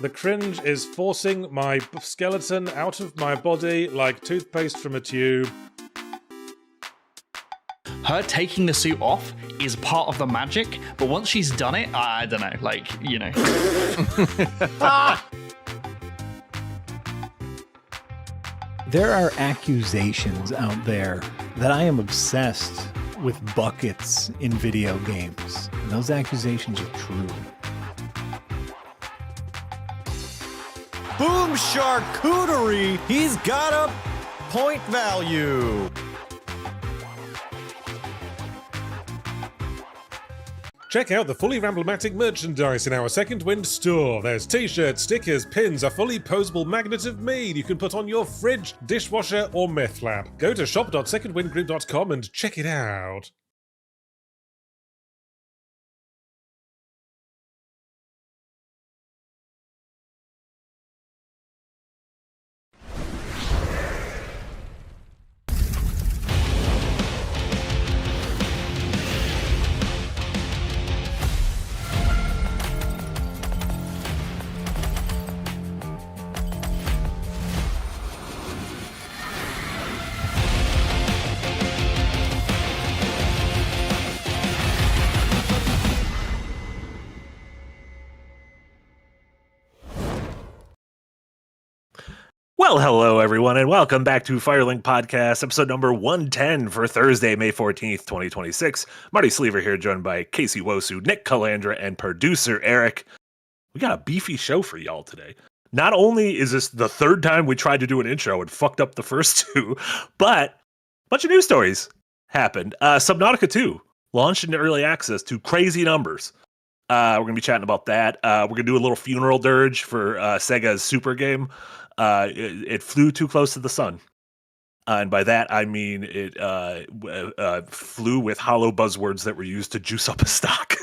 The cringe is forcing my skeleton out of my body like toothpaste from a tube. Her taking the suit off is part of the magic, but once she's done it, I don't know, like, you know. There are accusations out there that I am obsessed with buckets in video games. And those accusations are true. Boom charcuterie! He's got a point value! Check out the fully Ramblematic merchandise in our Second Wind store. There's t-shirts, stickers, pins, a fully posable magnet of mead you can put on your fridge, dishwasher, or meth lab. Go to shop.secondwindgroup.com and check it out. Well, hello, everyone, and welcome back to Firelink Podcast, episode number 110 for Thursday, May 14th, 2026. Marty Sleever here, joined by Casey Wosu, Nick Calandra, and producer Eric. We got a beefy show for y'all today. Not only is this the third time we tried to do an intro and fucked up the first two, but a bunch of news stories happened. Subnautica 2 launched into early access to crazy numbers. We're going to be chatting about that. We're going to do a little funeral dirge for Sega's Super game. It flew too close to the sun. And by that, I mean it flew with hollow buzzwords that were used to juice up a stock.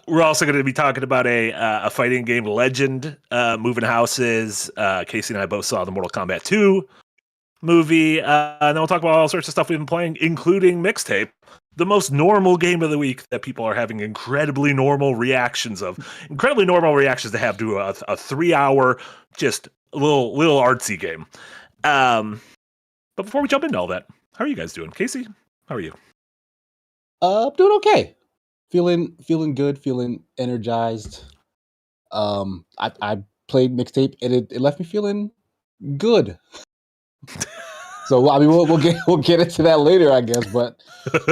We're also going to be talking about a fighting game legend moving houses. Casey and I both saw the Mortal Kombat 2 movie. And then we'll talk about all sorts of stuff we've been playing, including Mixtape, the most normal game of the week that people are having incredibly normal reactions to have to a 3-hour, just a little artsy game. But before we jump into all that, how are you guys doing? Casey, how are you? Doing okay. Feeling good, feeling energized. I played Mixtape and it left me feeling good. So I mean, we'll get into that later, I guess. But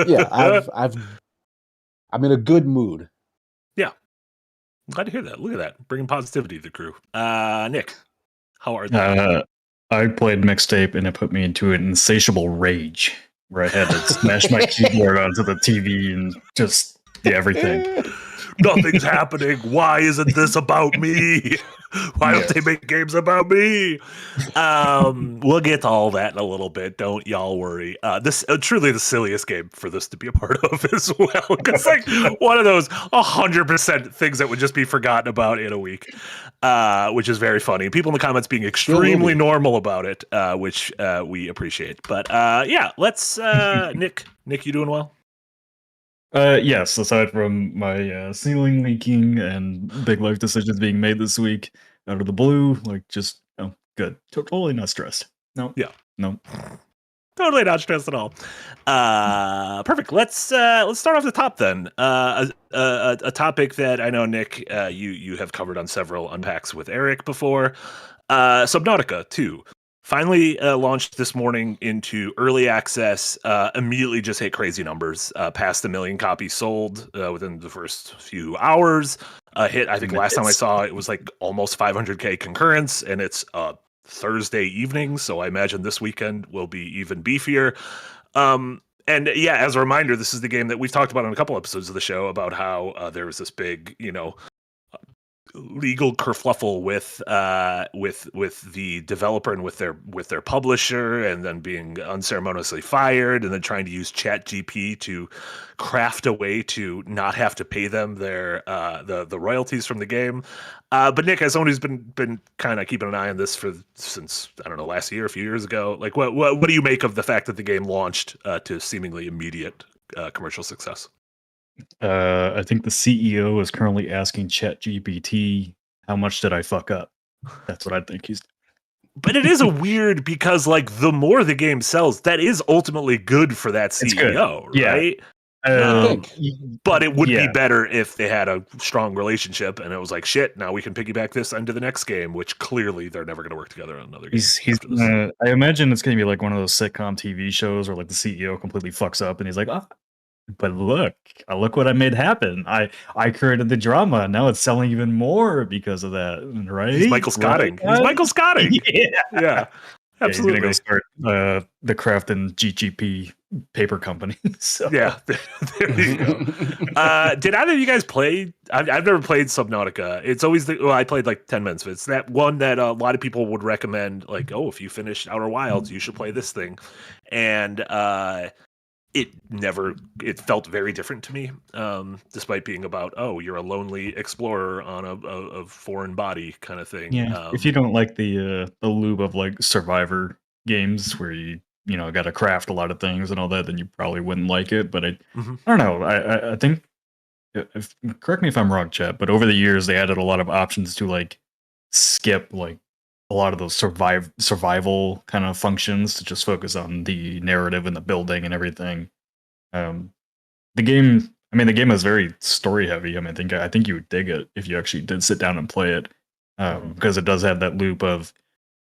yeah, I'm in a good mood. Yeah, I'm glad to hear that. Look at that, bringing positivity to the crew. Nick, how are you? I played Mixtape and it put me into an insatiable rage where I had to smash my keyboard onto the TV and just everything. Nothing's happening. Why isn't this about me? Why don't they make games about me? We'll get to all that in a little bit. Don't y'all worry. This truly the silliest game for this to be a part of as well. It's like one of those 100% things that would just be forgotten about in a week, which is very funny. People in the comments being extremely normal about it, which we appreciate. But yeah, let's Nick, you doing well? Yes, aside from my ceiling leaking and big life decisions being made this week out of the blue, like just good. Totally not stressed. No. Yeah. No. Totally not stressed at all. Perfect. Let's start off the top then. A topic that I know, Nick, you have covered on several unpacks with Eric before. Subnautica 2. Finally launched this morning into early access, immediately just hit crazy numbers, past 1 million copies sold within the first few hours. I think last time I saw it was like almost 500K concurrence, and it's Thursday evening, so I imagine this weekend will be even beefier. And yeah, as a reminder, this is the game that we've talked about in a couple episodes of the show about how there was this big, legal kerfluffle with the developer and with their publisher, and then being unceremoniously fired, and then trying to use ChatGPT to craft a way to not have to pay them their the royalties from the game. But Nick, as someone who's been kind of keeping an eye on this since I don't know, last year, a few years ago, like what do you make of the fact that the game launched to seemingly immediate commercial success? I think the CEO is currently asking ChatGPT how much did I fuck up? That's what I think he's. But it is a weird because like the more the game sells, that is ultimately good for that It's good. CEO, Yeah. right? think. But it would be Yeah. better if they had a strong relationship and it was like, shit, now we can piggyback this into the next game, which clearly they're never going to work together on another game. He's after this. I imagine it's gonna be like one of those sitcom TV shows where like the CEO completely fucks up and he's like, but look what I made happen. I created the drama. Now it's selling even more because of that, right? He's Michael Scotting. Right? He's Michael Scotting. Yeah. Yeah. Absolutely. He's gonna go start the Craft and GGP paper company. So. Yeah, there you go. Did either of you guys play? I've never played Subnautica. It's always I played like 10 minutes. It's that one that a lot of people would recommend. Like, oh, if you finish Outer Wilds, you should play this thing. And it felt very different to me, despite being about, oh, you're a lonely explorer on a foreign body kind of thing. Yeah, if you don't like the loop of like Survivor games where you got to craft a lot of things and all that, then you probably wouldn't like it. But I don't know. I think, correct me if I'm wrong, chat, but over the years they added a lot of options to like skip like a lot of those survival kind of functions to just focus on the narrative and the building and everything. The game is very story heavy. I mean, I think you would dig it if you actually did sit down and play it, because it does have that loop of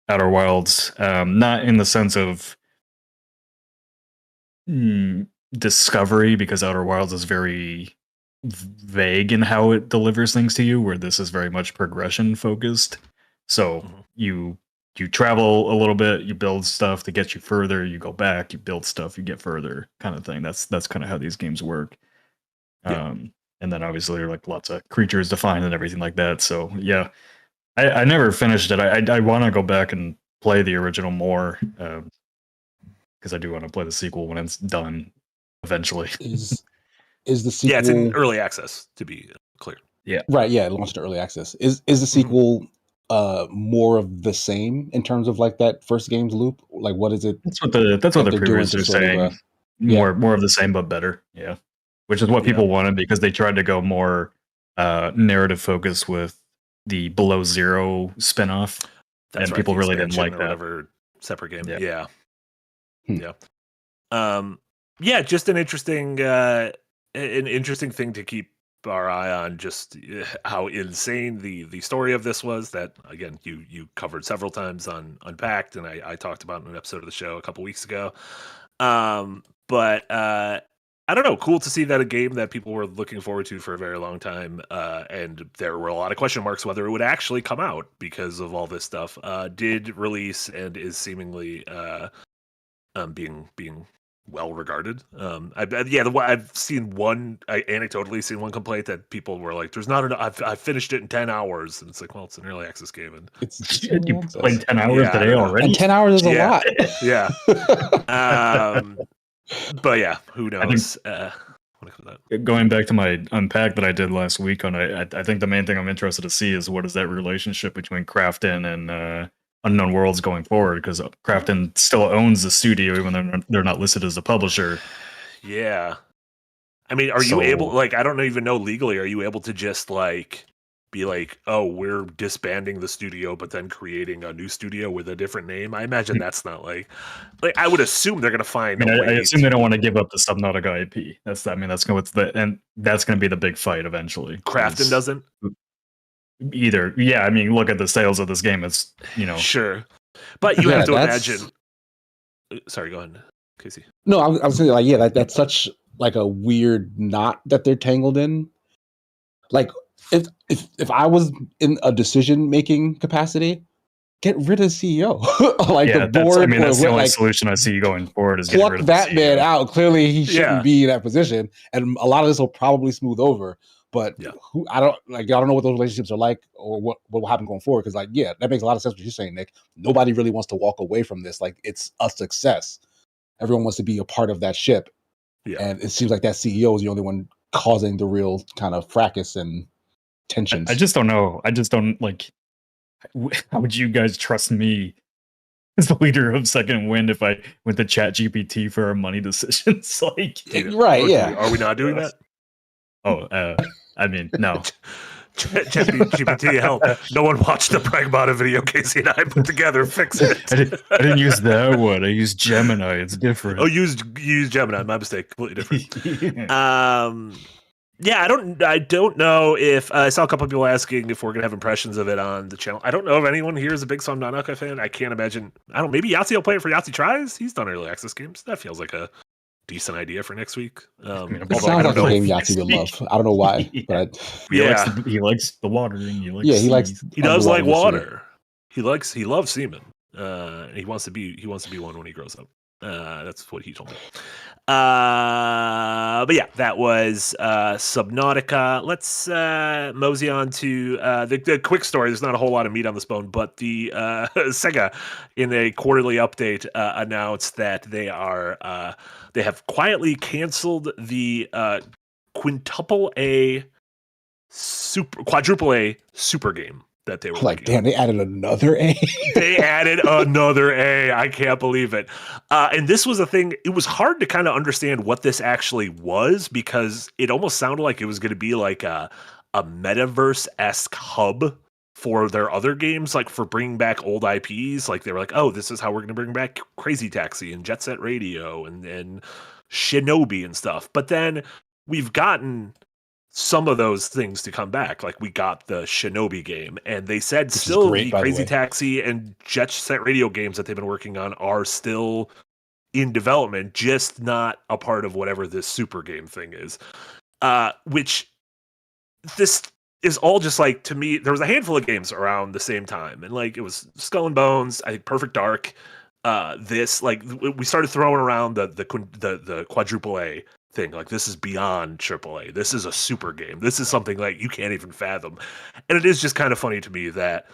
Outer Wilds, not in the sense of discovery, because Outer Wilds is very vague in how it delivers things to you, where this is very much progression focused. So you travel a little bit, you build stuff to get you further, you go back, you build stuff, you get further, kind of thing. That's kind of how these games work. Yeah. And then obviously there are like lots of creatures defined and everything like that. So yeah, I never finished it. I want to go back and play the original more, because I do want to play the sequel when it's done eventually. Is the sequel? Yeah, it's in early access, to be clear. Yeah, right. Yeah, it launched in early access. Is the sequel more of the same in terms of like that first game's loop? Like, what is it? That's what the previewers are saying. More of the same but better. Yeah, which is what people wanted, because they tried to go more narrative focused with the Below Zero spinoff, and people really didn't like that. Whatever separate game. Yeah. Hmm. Yeah, just an interesting thing to keep our eye on, just how insane the story of this was, that again you covered several times on Unpacked, and I talked about in an episode of the show a couple weeks ago. But I don't know, cool to see that a game that people were looking forward to for a very long time, and there were a lot of question marks whether it would actually come out because of all this stuff, did release and is seemingly being well regarded. I've seen anecdotally seen one complaint that people were like, "There's not enough. I finished it in 10 hours," and it's like, well, it's an early access game, and you played 10 hours today already. And 10 hours is a lot. Yeah. But yeah, who knows? Going back to my Unpack that I did last week I think the main thing I'm interested to see is what is that relationship between Crafton and Unknown Worlds going forward, because Crafton still owns the studio even they're not listed as a publisher. Yeah, I mean, are you able, like, I don't even know legally, are you able to just like be like, oh, we're disbanding the studio but then creating a new studio with a different name? I imagine that's not like I would assume they're gonna find I assume they don't want to give up the Subnautica IP. That's gonna be the big fight eventually. Crafton doesn't either. Yeah, I mean, look at the sales of this game. It's sure, but you have to imagine. Sorry, go ahead, Casey. No, I was saying, like, that's such like a weird knot that they're tangled in. Like, if I was in a decision making capacity, get rid of CEO. Like, the board. That's the only solution I see going forward is pluck that man out. Clearly, he shouldn't be in that position, and a lot of this will probably smooth over. But I don't know what those relationships are like, or what will happen going forward. Because that makes a lot of sense what you're saying, Nick. Nobody really wants to walk away from this. Like, it's a success. Everyone wants to be a part of that ship. Yeah. And it seems like that CEO is the only one causing the real kind of fracas and tensions. I just don't know. I just don't like. How would you guys trust me as the leader of Second Wind if I went to ChatGPT for our money decisions? Like, right? Yeah. Are we not doing that? Oh, I mean, no. ChatGPT, hell, no one watched the Pragmata video Casey and I put together. Fix it. I didn't use that one. I used Gemini. It's different. Oh, use Gemini. My mistake. Completely different. Yeah, I don't know if I saw a couple of people asking if we're gonna have impressions of it on the channel. I don't know if anyone here is a big Sam Nanaka fan. I can't imagine. I don't. Maybe Yahtzee will play it for Yahtzee Tries. He's done early access games. That feels like a decent idea for next week. It sounds like a game Yahtzee would love. I don't know why, but he likes the watering. He likes. He does like water. He loves semen. He wants to be one when he grows up. That's what he told me. But yeah, that was Subnautica. Let's mosey on to the quick story. There's not a whole lot of meat on this bone, but the Sega in a quarterly update announced that they have quietly canceled the quadruple A super game that they were like, damn, they added another A. They added another A. I can't believe it. And this was a thing. It was hard to kind of understand what this actually was because it almost sounded like it was going to be like a metaverse-esque hub for their other games, like for bringing back old IPs. Like they were like, oh, this is how we're going to bring back Crazy Taxi and Jet Set Radio and Shinobi and stuff. But then we've gotten some of those things to come back. Like we got the Shinobi game, and they said still the Crazy Taxi and Jet Set Radio games that they've been working on are still in development, just not a part of whatever this super game thing is. Which this is all just like, to me, there was a handful of games around the same time, and like it was Skull and Bones, I think Perfect Dark. This, like, we started throwing around the quadruple A thing. Like, this is beyond AAA. This is a super game. This is something like you can't even fathom. And it is just kind of funny to me that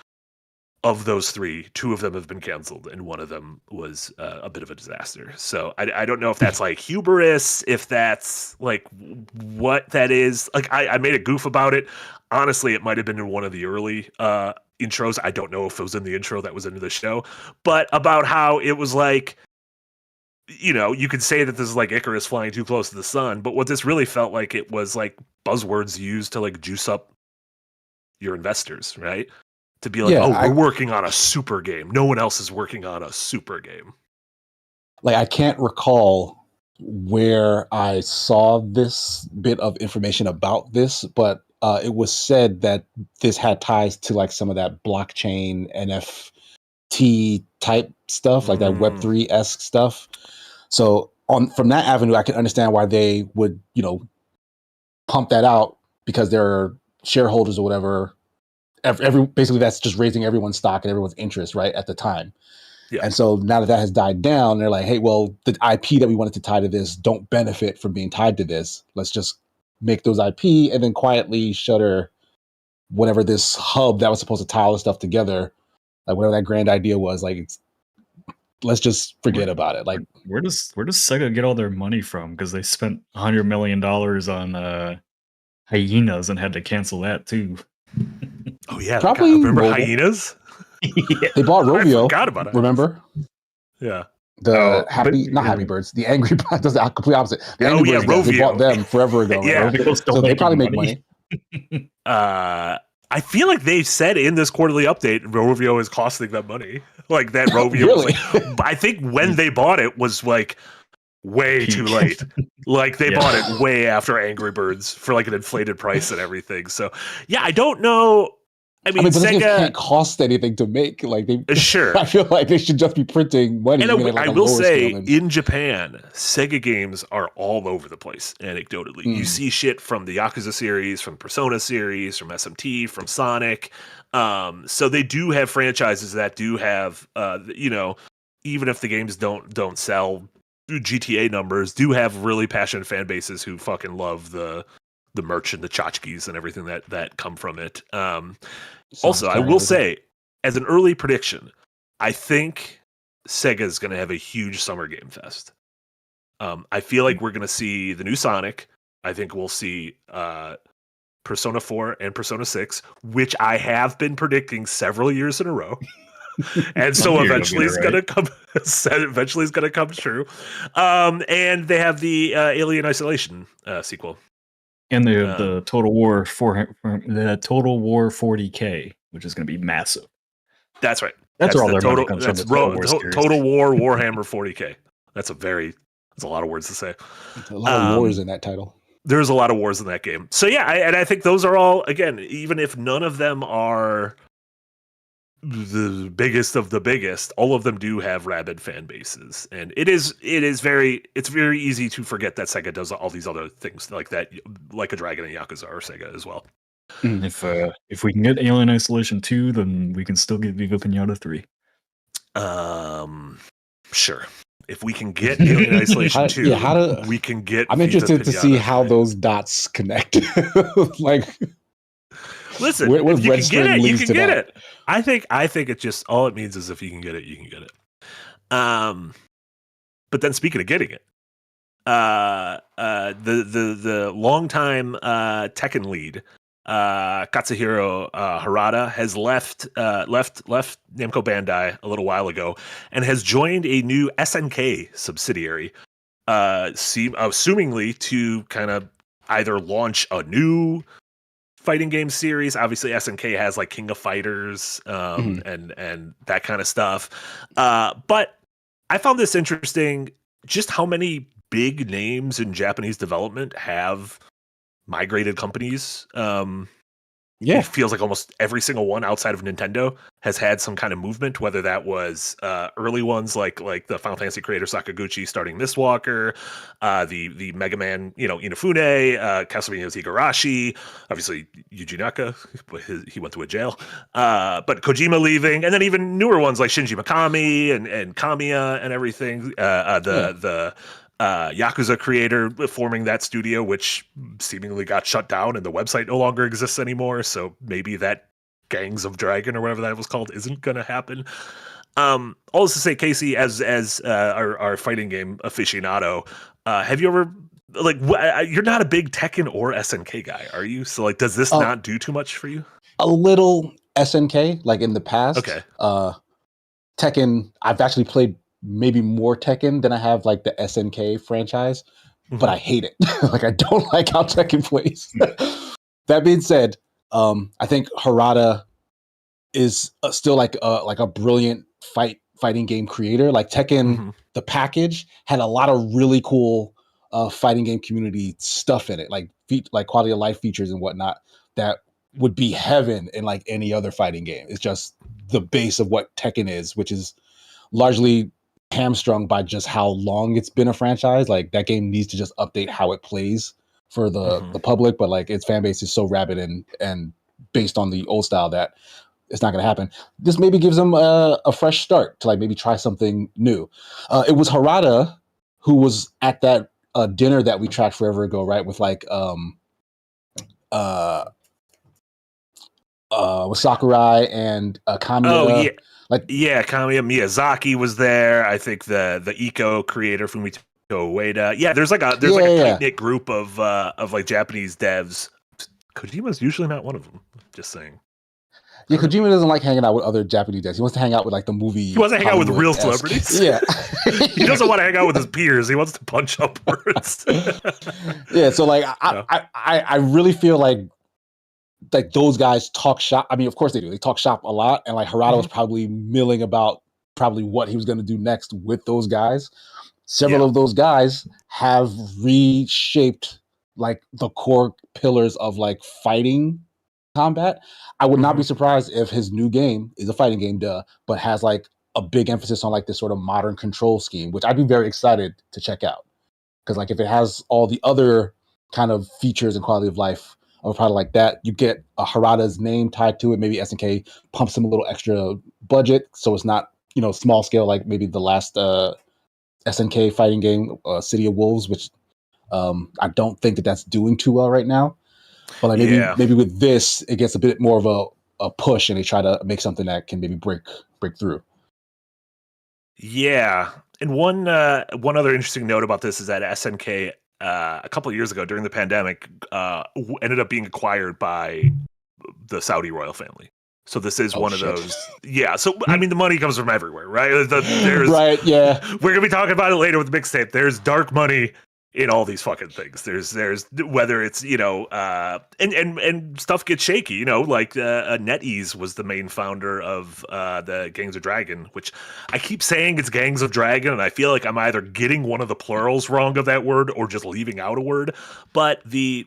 of those three, two of them have been canceled, and one of them was a bit of a disaster. So I don't know if that's like hubris, if that's like what that is. Like I made a goof about it. Honestly, it might have been in one of the early intros. I don't know if it was in the intro that was into the show, but about how it was like, you know, you could say that this is like Icarus flying too close to the sun, but what this really felt like, it was like buzzwords used to like juice up your investors, right? To be like, we're working on a super game. No one else is working on a super game. Like, I can't recall where I saw this bit of information about this, but it was said that this had ties to like some of that blockchain NFT type stuff, like that Web3-esque stuff. So from that avenue, I can understand why they would, you know, pump that out, because they're shareholders or whatever. Basically, that's just raising everyone's stock and everyone's interest, right, at the time. Yeah. And so now that has died down, they're like, hey, well, the IP that we wanted to tie to this don't benefit from being tied to this. Let's just make those IP and then quietly shutter whatever this hub that was supposed to tie all this stuff together, like whatever that grand idea was. Like, let's just forget about it. Like, where does Sega get all their money from? Because they spent $100 million on hyenas and had to cancel that too. Oh yeah, probably. Remember hyenas? Yeah. They bought Rovio. I forgot about it. Remember? Yeah. The Happy Birds, the Angry Birds, does the complete opposite. The Angry Birds, Rovio. They bought them forever ago. Yeah, right? So they probably make money. I feel like they said in this quarterly update, Rovio is costing them money. Like that Rovio. Really? I think when they bought it was like way too late. Like they bought it way after Angry Birds for like an inflated price and everything. So yeah, I don't know. I mean Sega can't cost anything to make. Like they, sure. I feel like they should just be printing money. And I will say, in Japan, Sega games are all over the place. Anecdotally, you see shit from the Yakuza series, from Persona series, from SMT, from Sonic. So they do have franchises that do have, you know, even if the games don't sell GTA numbers, do have really passionate fan bases who fucking love the merch and the tchotchkes and everything that come from it. Also, I will say, as an early prediction, I think Sega is going to have a huge Summer Game Fest. I feel like we're going to see the new Sonic. I think we'll see Persona 4 and Persona 6, which I have been predicting several years in a row. And so eventually it's going to come. Eventually it's going to come true. And they have the Alien Isolation sequel. And the Total War the Total War 40K, which is going to be massive. That's right. That's where all the their money comes from. That's the Total War series. Total War Warhammer 40K. That's a lot of words to say. A lot of wars in that title. There's a lot of wars in that game. So yeah, I think those are all, again, even if none of them are the biggest of the biggest, all of them do have rabid fan bases, and it's very easy to forget that Sega does all these other things like that, like a Dragon and Yakuza or Sega as well. If we can get Alien Isolation 2, then we can still get Viva Pinata 3. Sure. If we can get Alien Isolation 2, we can get. I'm interested to see how those dots connect. Like, listen, if you can get it, you can get it. I think it just, all it means is if you can get it, you can get it. But then speaking of getting it, the longtime Tekken lead, Katsuhiro Harada, has left Namco Bandai a little while ago and has joined a new SNK subsidiary, assumingly to kind of either launch a new fighting game series. Obviously SNK has like King of Fighters and that kind of stuff, but I found this interesting, just how many big names in Japanese development have migrated companies. It feels like almost every single one outside of Nintendo has had some kind of movement, whether that was early ones like the Final Fantasy creator Sakaguchi starting Mistwalker, the Mega Man, Inafune, Castlevania's Igarashi, obviously Yuji Naka, he went to a jail, but Kojima leaving, and then even newer ones like Shinji Mikami and Kamiya and everything, the Yakuza creator forming that studio, which seemingly got shut down and the website no longer exists anymore. So maybe that Gangs of Dragon or whatever that was called isn't going to happen. All this to say, Casey, as our fighting game aficionado, have you ever, like, you're not a big Tekken or SNK guy, are you? So like, does this not do too much for you? A little SNK, like in the past. Okay. Tekken, I've actually played maybe more Tekken than I have like the SNK franchise, but I hate it. Like, I don't like how Tekken plays. That being said, I think Harada is still like a brilliant fighting game creator. Like Tekken, the package had a lot of really cool fighting game community stuff in it, like quality of life features and whatnot that would be heaven in like any other fighting game. It's just the base of what Tekken is, which is largely hamstrung by just how long it's been a franchise. Like, that game needs to just update how it plays for the public, but like its fan base is so rabid and based on the old style that it's not going to happen. This maybe gives them a fresh start to like maybe try something new. It was Harada who was at that dinner that we tracked forever ago, right? With like with Sakurai and Kamiya. Oh yeah. Kamiya Miyazaki was there. I think the Eco creator Fumito Ueda. Yeah, there's like a tight knit group of like Japanese devs. Kojima's usually not one of them. Just saying. Yeah, Kojima doesn't like hanging out with other Japanese devs. He wants to hang out with like the movie. He wants to hang out with real celebrities. Yeah. He doesn't want to hang out with his peers. He wants to punch upwards. Yeah, so like I really feel like those guys talk shop. I mean, of course they do. They talk shop a lot, and like Harada was probably milling about what he was going to do next with those guys. Several of those guys have reshaped like the core pillars of like fighting combat. I would not be surprised if his new game is a fighting game, but has like a big emphasis on like this sort of modern control scheme, which I'd be very excited to check out. Because like if it has all the other kind of features and quality of life of a product like that, you get a Harada's name tied to it. Maybe SNK pumps him a little extra budget, so it's not small scale like maybe the last SNK fighting game, City of Wolves, which I don't think that's doing too well right now. But like maybe with this, it gets a bit more of a push, and they try to make something that can maybe break through. Yeah, and one other interesting note about this is that SNK a couple of years ago during the pandemic ended up being acquired by the Saudi royal family. So this is one of those. Yeah. So, I mean, the money comes from everywhere, right? There's, right. Yeah. We're going to be talking about it later with Mixtape. There's dark money in all these fucking things. There's whether it's and stuff gets shaky. Like NetEase was the main founder of the Gangs of Dragon, which I keep saying it's Gangs of Dragon, and I feel like I'm either getting one of the plurals wrong of that word or just leaving out a word. But the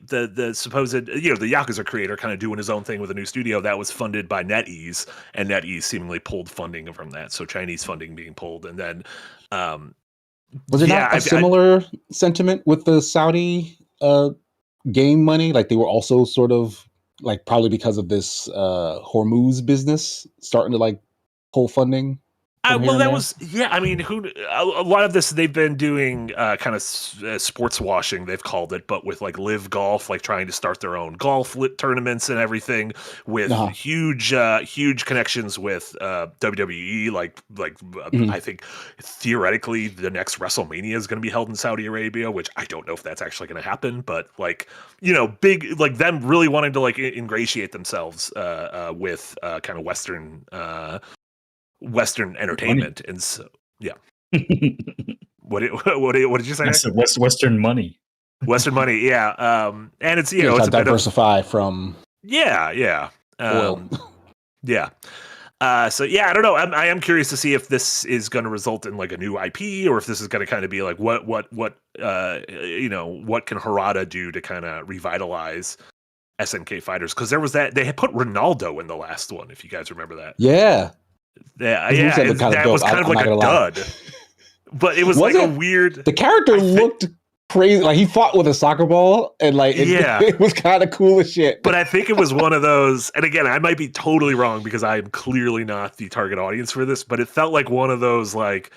supposed the Yakuza creator kind of doing his own thing with a new studio that was funded by NetEase, and NetEase seemingly pulled funding from that, so Chinese funding being pulled, and then. Was it not a similar sentiment with the Saudi game money? Like they were also sort of like probably because of this Hormuz business starting to like pull funding. Well, that was I mean, a lot of this they've been doing kind of sports washing, they've called it, but with like Live Golf, like trying to start their own golf tournaments and everything, with huge connections with WWE. Like I think theoretically the next WrestleMania is going to be held in Saudi Arabia, which I don't know if that's actually going to happen, but like big like them really wanting to like ingratiate themselves with kind of Western entertainment, and so what did you say? I said Western money. Western money, yeah. And it's it's a diversify from oil. Yeah. So I don't know. I am curious to see if this is going to result in like a new IP, or if this is going to kind of be like what can Harada do to kind of revitalize SNK fighters? Because there was that they had put Ronaldo in the last one, if you guys remember that. Yeah. That was kind of like a dud. But it was like a weird. The character looked crazy. Like he fought with a soccer ball, and like it was kind of cool as shit. But I think it was one of those. And again, I might be totally wrong because I am clearly not the target audience for this. But it felt like one of those like,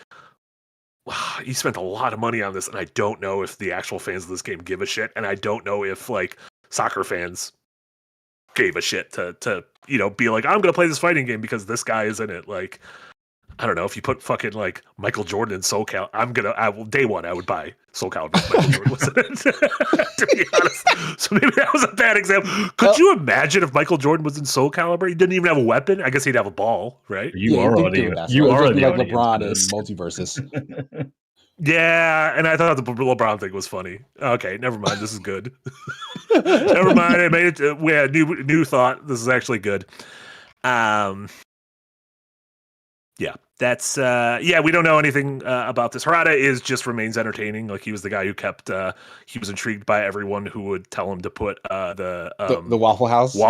wow, you spent a lot of money on this, and I don't know if the actual fans of this game give a shit, and I don't know if like soccer fans gave a shit to be like, I'm gonna play this fighting game because this guy is in it. Like, I don't know, if you put fucking like Michael Jordan in Soul Calibur, day one I would buy Soul Calibur if Michael Jordan was in it, to be honest. So maybe that was a bad example. Could you imagine if Michael Jordan was in Soul Calibur? He didn't even have a weapon. I guess he'd have a ball, right? You are the like LeBron in Multiverses. Yeah, and I thought the LeBron thing was funny. Okay, never mind. This is good. Never mind. I made it. We had new thought. This is actually good. Yeah, that's we don't know anything about this. Harada remains entertaining. Like he was the guy who kept he was intrigued by everyone who would tell him to put the Waffle House in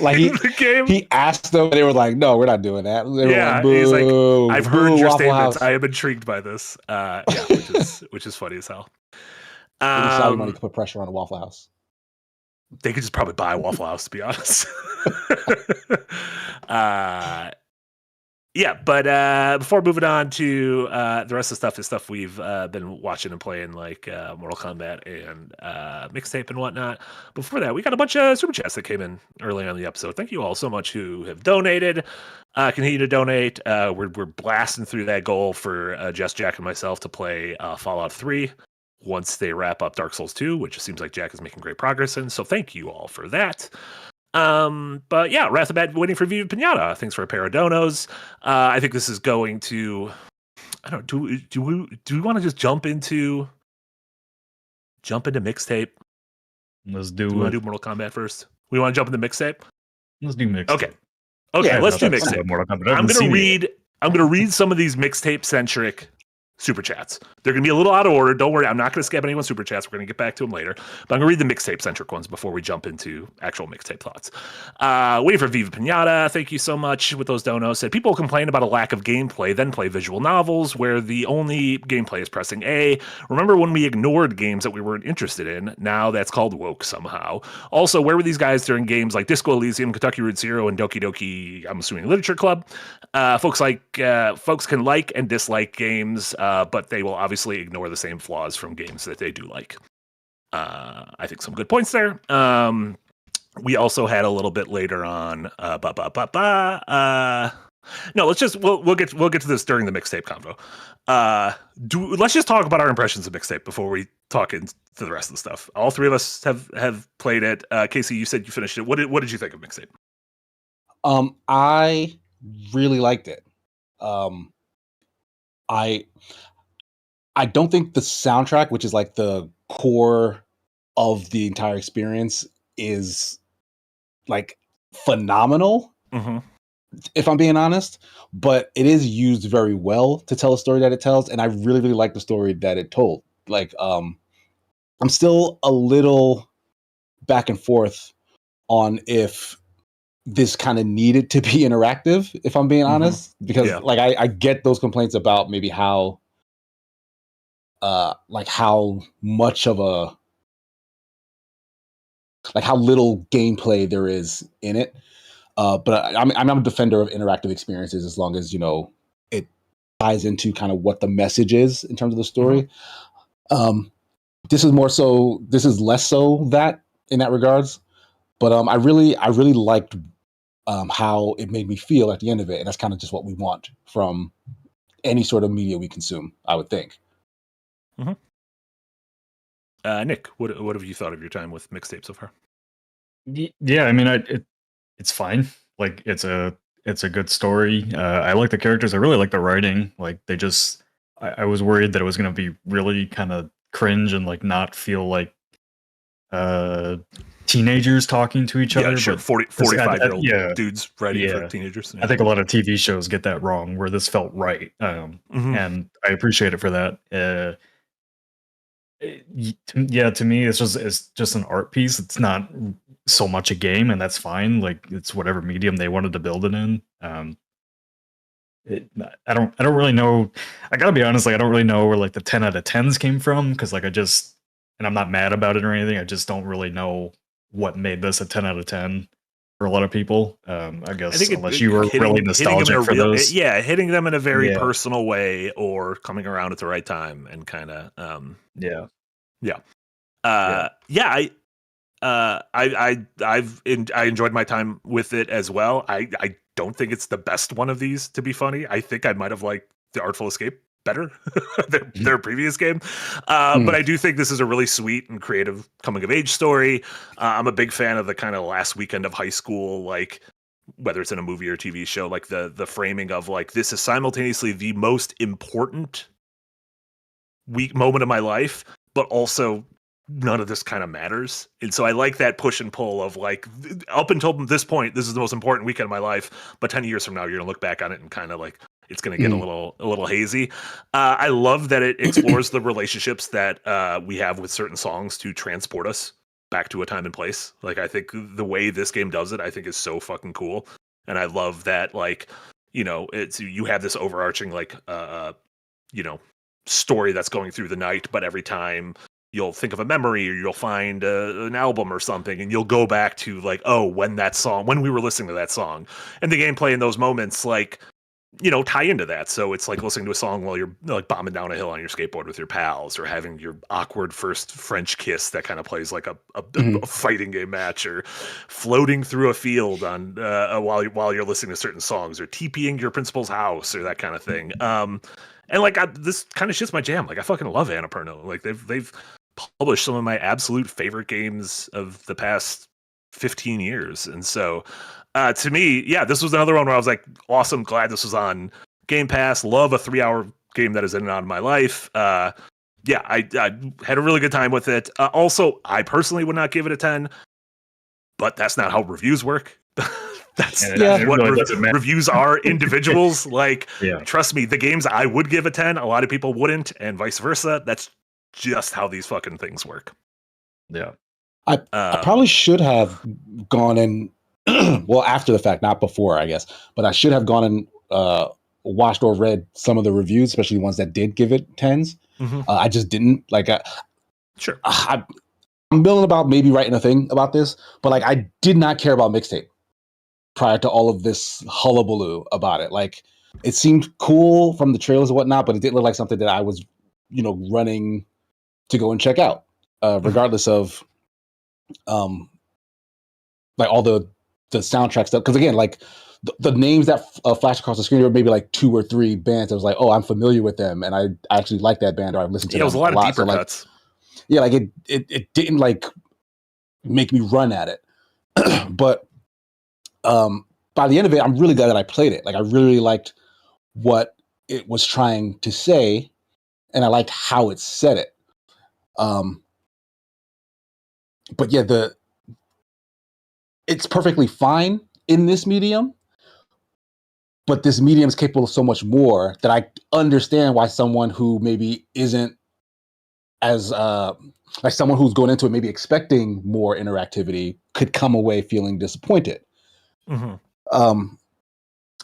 like the game. He asked them, and they were like, "No, we're not doing that." He's like, "I've heard your statements. I am intrigued by this." Which is funny as hell. Saudi money to put pressure on a Waffle House. They could just probably buy a Waffle House, to be honest. But before moving on to the rest of the stuff we've been watching and playing, like Mortal Kombat and Mixtape and whatnot. Before that, we got a bunch of super chats that came in early on in the episode. Thank you all so much who have donated. Continue to donate. We're blasting through that goal for Jess, Jack, and myself to play Fallout 3 once they wrap up Dark Souls 2, which it seems like Jack is making great progress in. So thank you all for that. But yeah, Wrath of Bad waiting for Viva Pinata. Thanks for a pair of donos. I think this is going to. I don't. Do we want to just jump into Mixtape? Let's do. Do we want to do Mortal Kombat first? We want to jump into Mixtape. Let's do Mixtape. Okay. Let's do Mixtape. I'm gonna read some of these Mixtape centric super chats. They're going to be a little out of order. Don't worry. I'm not going to skip anyone's super chats. We're going to get back to them later. But I'm going to read the Mixtape centric ones before we jump into actual Mixtape thoughts. Waiting for Viva Pinata. Thank you so much with those donos. Said people complain about a lack of gameplay, then play visual novels where the only gameplay is pressing A. Remember when we ignored games that we weren't interested in? Now that's called woke somehow. Also, where were these guys during games like Disco Elysium, Kentucky Route Zero, and Doki Doki, I'm assuming, Literature Club? Folks can like and dislike games, but they will obviously ignore the same flaws from games that they do like. I think some good points there. We also had a little bit later on. No, we'll get to this during the Mixtape convo. Let's just talk about our impressions of Mixtape before we talk into the rest of the stuff. All three of us have played it. Casey, you said you finished it. What did you think of Mixtape? I really liked it. I don't think the soundtrack, which is like the core of the entire experience, is like phenomenal, if I'm being honest, but it is used very well to tell a story that it tells, and I really, really like the story that it told. Like, I'm still a little back and forth on if this kind of needed to be interactive, if I'm being honest, because like I get those complaints about maybe how how much of a like how little gameplay there is in it. But I'm a defender of interactive experiences as long as, you know, it ties into kind of what the message is in terms of the story. This is less so that in that regards. But I really liked how it made me feel at the end of it. And that's kind of just what we want from any sort of media we consume, I would think. Nick, what have you thought of your time with Mixtape so far? Yeah, I mean, it's fine. Like, it's a good story. I like the characters. I really like the writing. Like, I was worried that it was going to be really kind of cringe and like not feel like teenagers talking to each other. Sure. But 45-year-old dudes writing for teenagers. I think a lot of TV shows get that wrong, where this felt right. And I appreciate it for that. To me, it's just an art piece. It's not so much a game, and that's fine. Like, it's whatever medium they wanted to build it in. I don't really know. I gotta be honest, like, I don't really know where like the 10 out of 10s came from, because like and I'm not mad about it or anything. I just don't really know what made this a 10 out of 10 for a lot of people. I guess unless you were really nostalgic for those. Yeah, hitting them in a very personal way, or coming around at the right time and kind of I enjoyed my time with it as well. I don't think it's the best one of these, to be funny. I think I might have liked The Artful Escape better than their previous game. But I do think this is a really sweet and creative coming of age story. I'm a big fan of the kind of last weekend of high school, like whether it's in a movie or TV show, like the framing of like, this is simultaneously the most important moment of my life, but also none of this kind of matters. And so I like that push and pull of like, up until this point, this is the most important weekend of my life, but 10 years from now, you're gonna look back on it and kind of like, it's going to get a little hazy. I love that it explores the relationships that we have with certain songs to transport us back to a time and place. Like, I think the way this game does it, I think is so fucking cool. And I love that, like, you know, you have this overarching, like, you know, story that's going through the night, but every time you'll think of a memory, or you'll find an album or something, and you'll go back to like, oh, when we were listening to that song. And the gameplay in those moments, like, you know, tie into that. So it's like listening to a song while you're like bombing down a hill on your skateboard with your pals, or having your awkward first French kiss that kind of plays like a fighting game match, or floating through a field on while you're listening to certain songs, or TPing your principal's house, or that kind of thing. And like, this kind of shit's my jam. Like, I fucking love Annapurna. Like, they've published some of my absolute favorite games of the past 15 years. And so to me, yeah, this was another one where I was like, awesome, glad this was on Game Pass. Love a 3-hour game that is in and out of my life. I had a really good time with it. Also, I personally would not give it a 10, but that's not how reviews work. That's what reviews are, individuals. Like, trust me, the games I would give a 10, a lot of people wouldn't, and vice versa. That's just how these fucking things work. Yeah. I probably should have gone in, well, after the fact, not before, I guess, but I should have gone and watched or read some of the reviews, especially the ones that did give it 10s. I just didn't. Like, sure. I'm milling about maybe writing a thing about this, but like, I did not care about Mixtape prior to all of this hullabaloo about it. Like, it seemed cool from the trailers and whatnot, but it didn't look like something that I was, you know, running to go and check out, regardless of like all the soundtrack stuff. Because again, like the names that flash across the screen were maybe like 2 or 3 bands. I was like, oh, I'm familiar with them, and I actually like that band, or I've listened to them. It was a lot of deeper cuts. Yeah, like it didn't like make me run at it. But by the end of it, I'm really glad that I played it. Like, I really liked what it was trying to say. and I liked how it said it. But yeah, it's perfectly fine in this medium, but this medium is capable of so much more that I understand why someone who maybe isn't as like someone who's going into it maybe expecting more interactivity could come away feeling disappointed.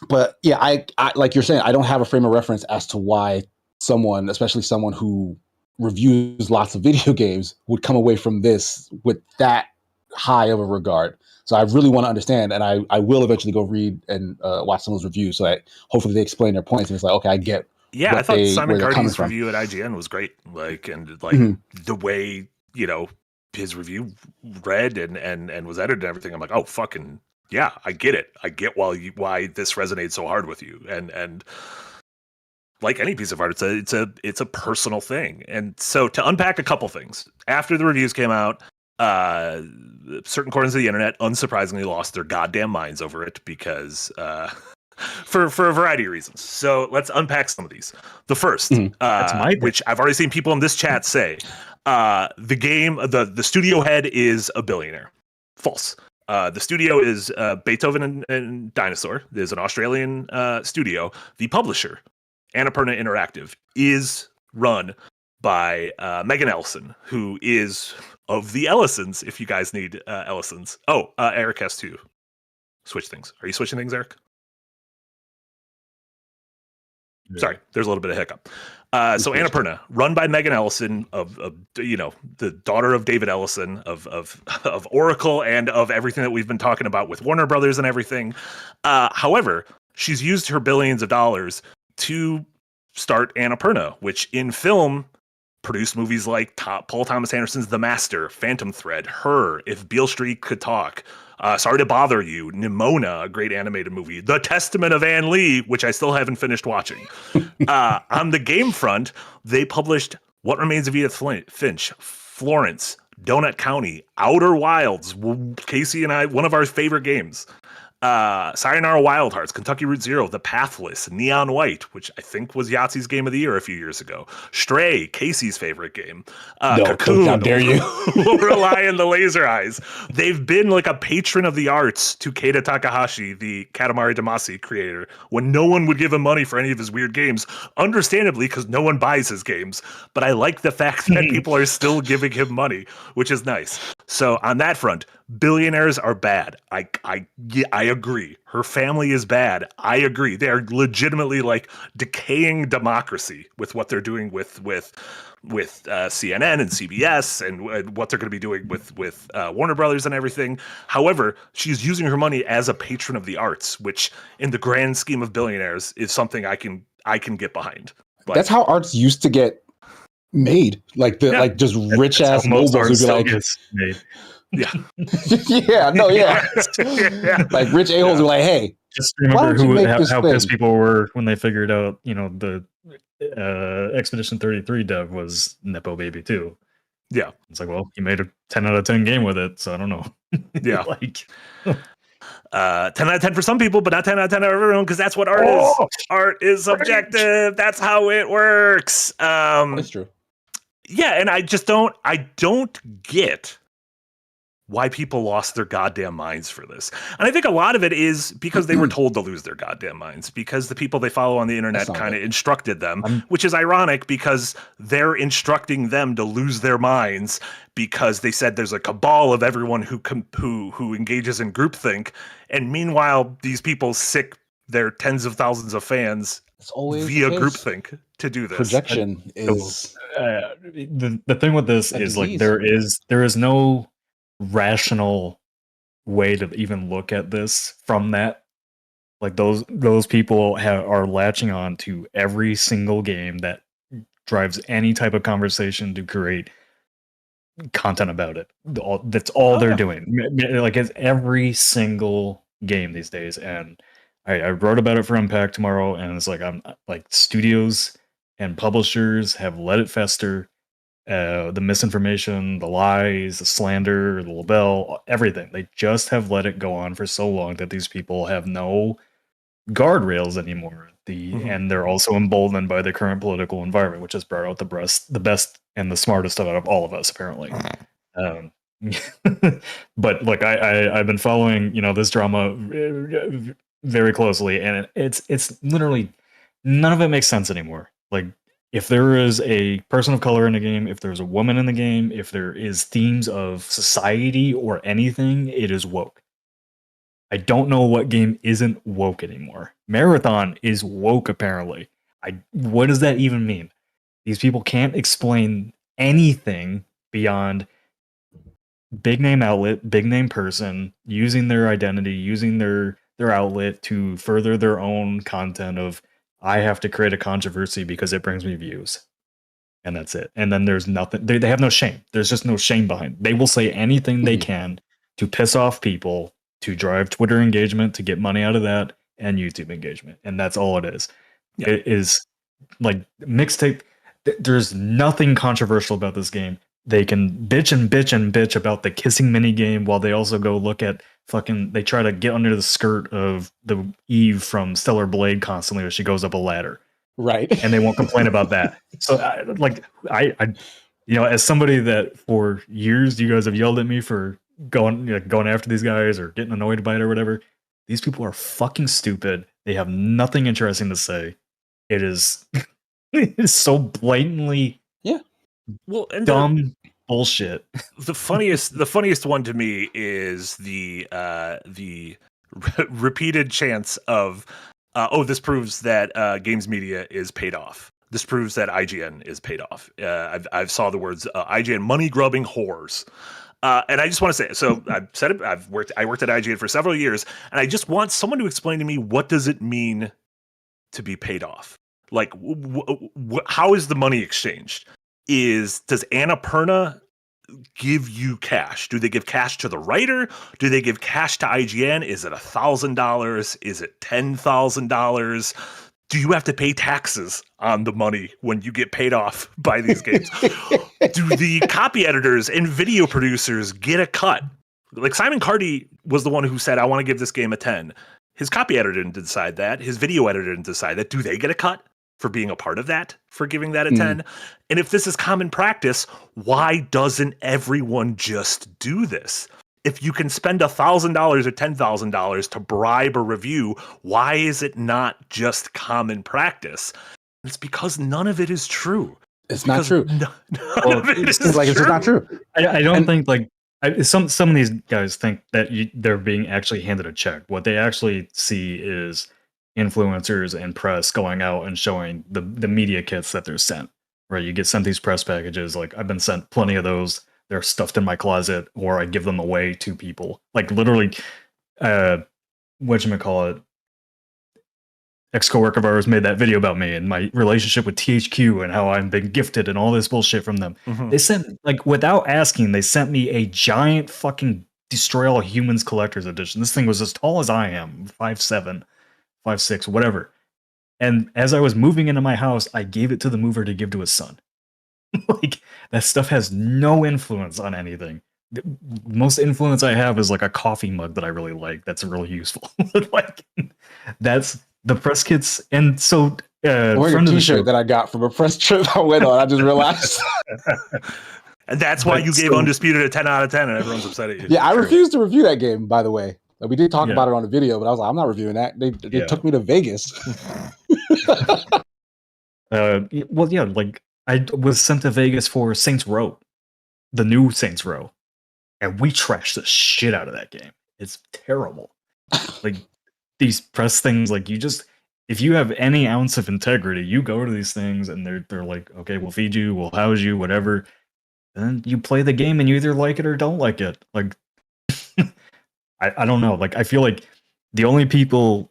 But yeah, I like you're saying, I don't have a frame of reference as to why someone, especially someone who reviews lots of video games, would come away from this with that high of a regard. So I really want to understand, and I will eventually go read and watch some of those reviews, so that hopefully they explain their points, and it's like, okay, I get. Yeah, I thought Simon where they're coming Cardy's from. review at IGN was great. Like, and like the way, you know, his review read and was edited and everything. I'm like, oh, fucking yeah, I get it. I get why this resonates so hard with you. And like any piece of art, it's a personal thing. And so to unpack a couple things, after the reviews came out, certain corners of the internet unsurprisingly lost their goddamn minds over it because for a variety of reasons. So let's unpack some of these. The first, which I've already seen people in this chat say, the game, the studio head is a billionaire. False. The studio is Beethoven and Dinosaur. There's an Australian studio. The publisher, Annapurna Interactive, is run by Megan Ellison, who is of the Ellisons, if you guys need Ellisons. Oh, Eric has to switch things. Are you switching things, Eric? Yeah. Sorry, there's a little bit of hiccup. So Annapurna, run by Megan Ellison, of you know, the daughter of David Ellison of Oracle and of everything that we've been talking about with Warner Brothers and everything. However, she's used her billions of dollars to start Annapurna, which in film produced movies like Paul Thomas Anderson's The Master, Phantom Thread, Her, If Beale Street Could Talk, Sorry to Bother You, Nimona, a great animated movie, The Testament of Ann Lee, which I still haven't finished watching. On the game front, they published What Remains of Edith Finch, Florence, Donut County, Outer Wilds, Casey and I, one of our favorite games. Sayonara Wild Hearts, Kentucky Route Zero, The Pathless, Neon White, which I think was Yahtzee's Game of the Year a few years ago. Stray, Casey's favorite game. Cocoon, how dare you? Rely on the Laser Eyes. They've been like a patron of the arts to Keita Takahashi, the Katamari Damacy creator, when no one would give him money for any of his weird games, understandably, because no one buys his games. But I like the fact that people are still giving him money, which is nice. So on that front, billionaires are bad. I agree. Her family is bad. I agree. They are legitimately like decaying democracy with what they're doing with CNN and CBS and what they're going to be doing with Warner Brothers and everything. However, she's using her money as a patron of the arts, which in the grand scheme of billionaires is something I can get behind. Like, that's how arts used to get made. Like like just rich ass moguls would be like made. Yeah. Yeah. Like rich a-holes were like, hey, just remember how pissed people were when they figured out, you know, the Expedition 33 dev was Nepo Baby too. Yeah. It's like, well, you made a 10 out of 10 game with it, so I don't know. Yeah. Like 10 out of 10 for some people, but not 10 out of 10 for everyone, because that's what art is. Art is subjective. That's how it works. That's true. Yeah, and I don't get why people lost their goddamn minds for this. And I think a lot of it is because they were told to lose their goddamn minds, because the people they follow on the internet kind of instructed them, which is ironic because they're instructing them to lose their minds because they said there's a cabal of everyone who engages in groupthink. And meanwhile, these people sick their tens of thousands of fans via groupthink to do this. Projection is the thing with this is like there is no rational way to even look at this from that. Like those people are latching on to every single game that drives any type of conversation to create content about it. That's all they're doing. Like it's every single game these days. And I wrote about it for Unpack tomorrow, and it's like I'm like studios and publishers have let it fester. The misinformation, the lies, the slander, the libel, everything. They just have let it go on for so long that these people have no guardrails anymore. And they're also emboldened by the current political environment, which has brought out the best and the smartest out of all of us, apparently. But like I've been following, this drama very closely, and it's literally none of it makes sense anymore. Like, if there is a person of color in the game, if there's a woman in the game, if there is themes of society or anything, it is woke. I don't know what game isn't woke anymore. Marathon is woke, apparently. What does that even mean? These people can't explain anything beyond big name outlet, big name person, using their identity, using their outlet to further their own content of, I have to create a controversy because it brings me views. And that's it. And then there's nothing. They have no shame. There's just no shame behind it. They will say anything they can to piss off people, to drive Twitter engagement, to get money out of that, and YouTube engagement. And that's all it is. Yeah. It is like Mixtape. There's nothing controversial about this game. They can bitch and bitch and bitch about the kissing mini game while they also go look at they try to get under the skirt of the Eve from Stellar Blade constantly as she goes up a ladder. Right. And they won't complain about that. So I as somebody that for years you guys have yelled at me for going after these guys or getting annoyed by it or whatever. These people are fucking stupid. They have nothing interesting to say. It is so blatantly and dumb bullshit. The funniest one to me is the repeated chants of this proves that games media is paid off. This proves that IGN is paid off. I've saw the words IGN money grubbing whores. And I just want to say, so I've said it. I worked at IGN for several years, and I just want someone to explain to me, what does it mean to be paid off? Like, how is the money exchanged? Does Annapurna give you cash? Do they give cash to the writer? Do they give cash to IGN? Is it $1,000? Is it $10,000? Do you have to pay taxes on the money when you get paid off by these games? Do the copy editors and video producers get a cut? Like, Simon Carty was the one who said, I want to give this game a 10. His copy editor didn't decide that. His video editor didn't decide that. Do they get a cut for being a part of that, for giving that a 10? And if this is common practice, why doesn't everyone just do this? If you can spend $1,000 or $10,000 to bribe a review, why is it not just common practice? It's because none of it is true. It's not true. None of it is like it's just not true. I don't think some of these guys think that they're being actually handed a check. What they actually see is influencers and press going out and showing the media kits that they're sent. Right, you get sent these press packages. Like, I've been sent plenty of those. They're stuffed in my closet, or I give them away to people. Like, literally, whatchamacallit, ex-coworker of ours made that video about me and my relationship with THQ and how I've been gifted and all this bullshit from them. They sent, like, without asking, they sent me a giant fucking Destroy All Humans collector's edition. This thing was as tall as I am, 5'7", 5'6", whatever. And as I was moving into my house, I gave it to the mover to give to his son. Like, that stuff has no influence on anything. The most influence I have is like a coffee mug that I really like. That's really useful. Like, that's the press kits. And so, I'm wearing a t-shirt that I got from a press trip I went on. I just realized. And that's why you gave Undisputed a 10 out of 10 and everyone's upset at you. Yeah, I refused to review that game, by the way. We did talk about it on the video, but I was like, I'm not reviewing that. They took me to Vegas. Like, I was sent to Vegas for Saints Row, the new Saints Row, and we trashed the shit out of that game. It's terrible. Like, these press things, like, if you have any ounce of integrity, you go to these things and they're like, okay, we'll feed you, we'll house you, whatever. And then you play the game and you either like it or don't like it. Like, I don't know. Like, I feel like the only people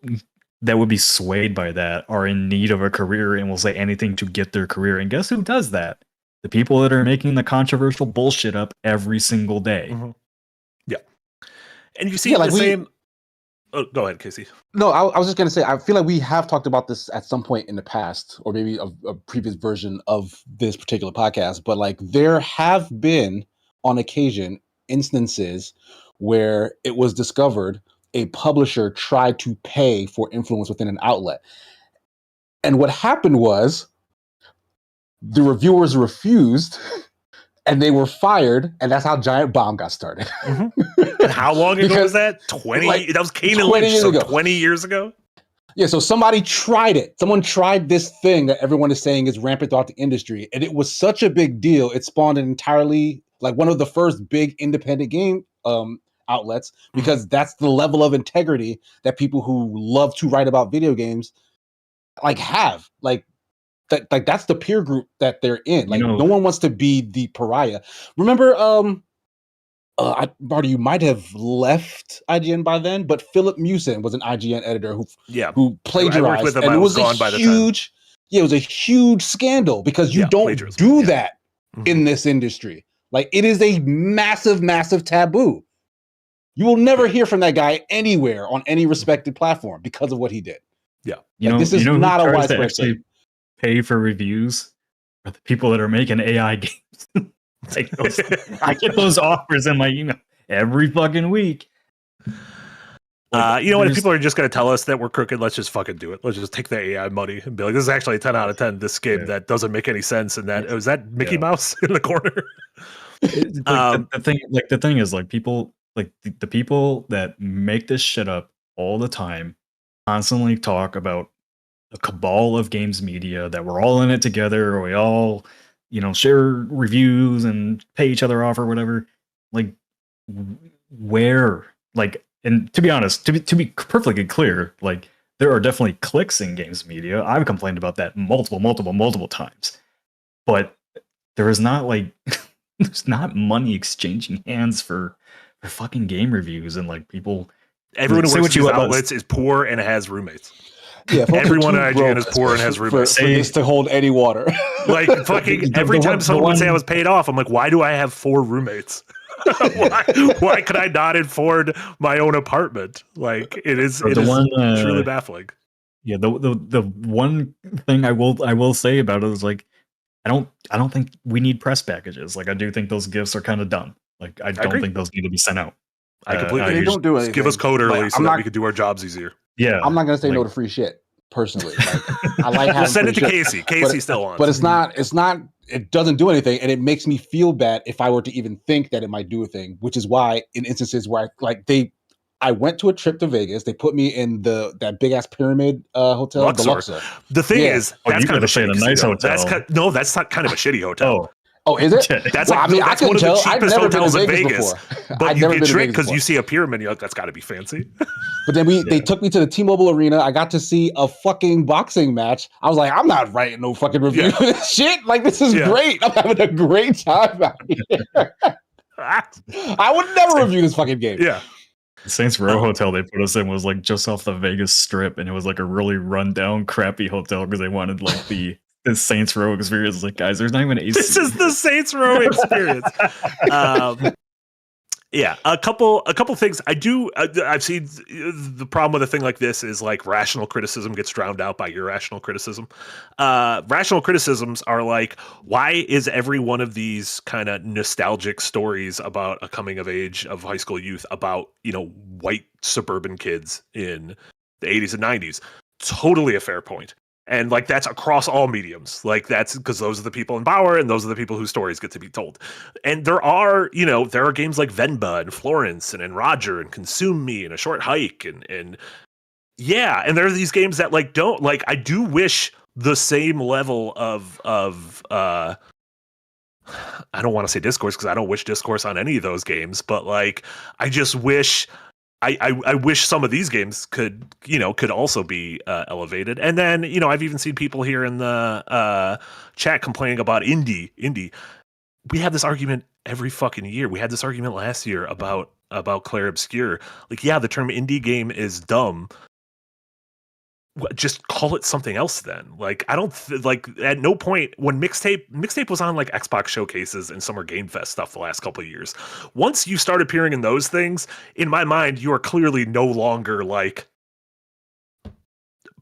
that would be swayed by that are in need of a career and will say anything to get their career. And guess who does that? The people that are making the controversial bullshit up every single day. Yeah. And you see same... Oh, go ahead, Casey. No, I was just going to say, I feel like we have talked about this at some point in the past, or maybe a previous version of this particular podcast, but like, there have been on occasion instances where it was discovered a publisher tried to pay for influence within an outlet. And what happened was the reviewers refused and they were fired, and that's how Giant Bomb got started. And how long ago was that? 20? Like, That was Kane and 20 Lynch, years so ago. 20 years ago? Yeah, so somebody tried it. Someone tried this thing that everyone is saying is rampant throughout the industry, and it was such a big deal. It spawned an entirely, like, one of the first big independent game outlets, because that's the level of integrity that people who love to write about video games like have. Like that's the peer group that they're in. Like, no one wants to be the pariah. Remember, Marty, you might have left IGN by then, but Philip Mewson was an IGN editor who plagiarized. I worked with him. And I it was was gone by the time. it was a huge scandal because you don't do that in this industry. Like, it is a massive, massive taboo. You will never hear from that guy anywhere on any respected platform because of what he did. Yeah, this is not a widespread thing. Pay for reviews are the people that are making AI games. Like I get those offers in my email every fucking week. You know what? If people are just going to tell us that we're crooked, let's just fucking do it. Let's just take the AI money and be like, this is actually a 10 out of 10. This game that doesn't make any sense. And that was that Mickey Mouse in the corner. The thing is, like, people, like the people that make this shit up all the time constantly talk about a cabal of games media that we're all in it together, or we all, share reviews and pay each other off or whatever. Like, where, like, and to be honest, to be perfectly clear, like, there are definitely clicks in games media. I've complained about that multiple times, but there is not, like, there's not money exchanging hands for fucking game reviews, and like people. Everyone who works in these outlets is poor and has roommates. Yeah, everyone at IGN is poor and has roommates. For this to hold any water. Like, fucking every time someone would say I was paid off, I'm like, why do I have 4 roommates? why could I not afford my own apartment? Like, it is truly baffling. Yeah, the one thing I will say about it is, like, I don't think we need press packages. Like, I do think those gifts are kind of dumb. Like, I don't think those need to be sent out. I completely don't do anything. Give us code early so that we can do our jobs easier. Yeah, I'm not gonna say no to free shit personally. Like, I like having send it to shit, Casey. Casey's still on, but it's not. It doesn't do anything, and it makes me feel bad if I were to even think that it might do a thing. Which is why, in instances where I went to a trip to Vegas. They put me in that big ass pyramid hotel, the Luxor. The thing is, that's kind of a nice hotel. That's not kind of a shitty hotel. Oh, is it? That's I couldn't tell. I've never been to Vegas before. But you get tricked because you see a pyramid. You're like, that's got to be fancy. But then they took me to the T-Mobile Arena. I got to see a fucking boxing match. I was like, I'm not writing no fucking review for this shit. Like, this is great. I'm having a great time out here. I would never review this fucking game. Yeah. The Saints Row hotel they put us in was like just off the Vegas Strip, and it was like a really rundown, crappy hotel because they wanted like the Saints Row experience. Like, guys, there's not even AC. This is the Saints Row experience. Yeah, a couple things I've seen. The problem with a thing like this is, like, rational criticism gets drowned out by irrational criticism. Rational criticisms are like, why is every one of these kind of nostalgic stories about a coming of age of high school youth about, white suburban kids in the 80s and 90s? Totally a fair point. And, like, that's across all mediums. Like, that's because those are the people in power, and those are the people whose stories get to be told. And there are games like Venba and Florence and Roger and Consume Me and A Short Hike and there are these games that, like, don't, like, I do wish the same level of I don't want to say discourse because I don't wish discourse on any of those games, but, like, I just wish. I wish some of these games could also be elevated. And then, I've even seen people here in the chat complaining about indie. We have this argument every fucking year. We had this argument last year about Claire Obscure. Like, yeah, the term indie game is dumb. Just call it something else then. Like, I don't like at no point when Mixtape was on, like, Xbox showcases and Summer Game Fest stuff the last couple of years. Once you start appearing in those things, in my mind, you are clearly no longer, like,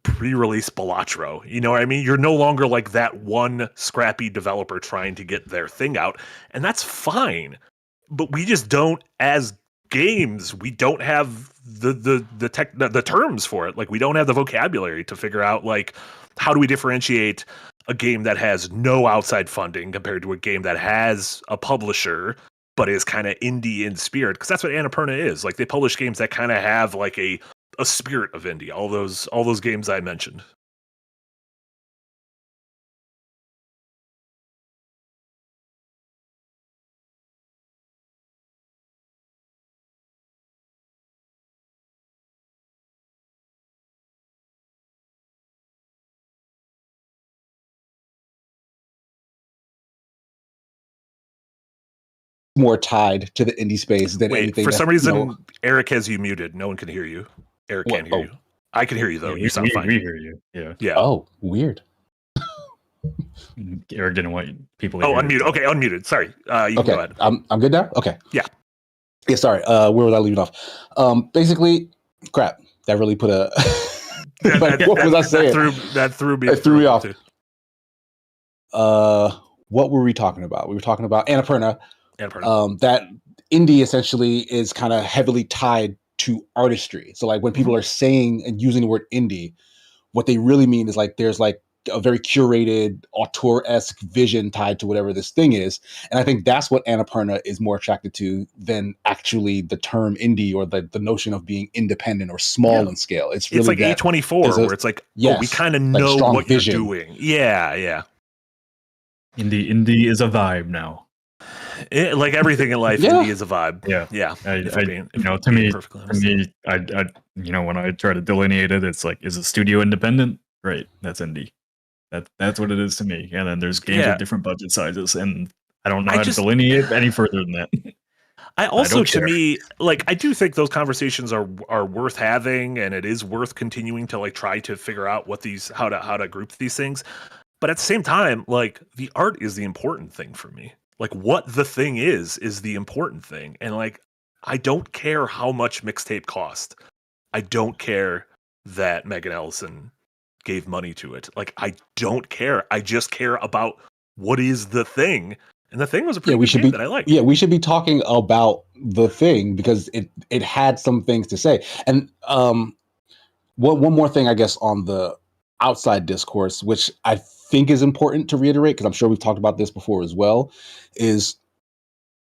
pre-release Balatro. You know what I mean? You're no longer like that one scrappy developer trying to get their thing out, and that's fine. But we just don't, as games, we don't have the terms for it. Like, we don't have the vocabulary to figure out, like, how do we differentiate a game that has no outside funding compared to a game that has a publisher but is kind of indie in spirit? Because that's what Annapurna is. Like, they publish games that kind of have like a spirit of indie. All those games I mentioned. More tied to the indie space than Wait, anything. for some reason, you know, Eric has you muted. No one can hear you. Eric can't hear oh. you. I can hear you, though. Yeah, You sound fine. We hear you. Yeah. Yeah. Oh, weird. Eric didn't want people to Oh, hear unmuted. you. Okay, unmuted. Sorry. You can go ahead. I'm good now. Okay. Yeah. Yeah. Sorry. Where was I leaving off? Basically, crap. That really put a. What was I saying? That threw me. It threw me off. Too. What were we talking about? We were talking about Annapurna. Annapurna. That indie essentially is kind of heavily tied to artistry. So like when people are saying and using the word indie, what they really mean is like there's like a very curated auteur-esque vision tied to whatever this thing is. And I think that's what Annapurna is more attracted to than actually the term indie or the notion of being independent or small in scale. It's really like A24 where it's like, yes, oh, we kind of like know what vision. you're doing. Yeah. Indie is a vibe now. Like everything in life, indie is a vibe. Yeah. When I try to delineate it, it's like, is it studio independent? Right, that's indie. That's what it is to me. And then there's games with different budget sizes, and I don't know how to delineate any further than that. To me, like, I do think those conversations are worth having, and it is worth continuing to like try to figure out what how to group these things. But at the same time, like, the art is the important thing for me. Like, what the thing is the important thing. And like, I don't care how much Mixtape cost. I don't care that Megan Ellison gave money to it. Like, I don't care. I just care about what is the thing. And the thing was a pretty good game that I liked. Yeah, we should be talking about the thing because it had some things to say. And one more thing, I guess, on the outside discourse, which I think is important to reiterate, because I'm sure we've talked about this before as well, is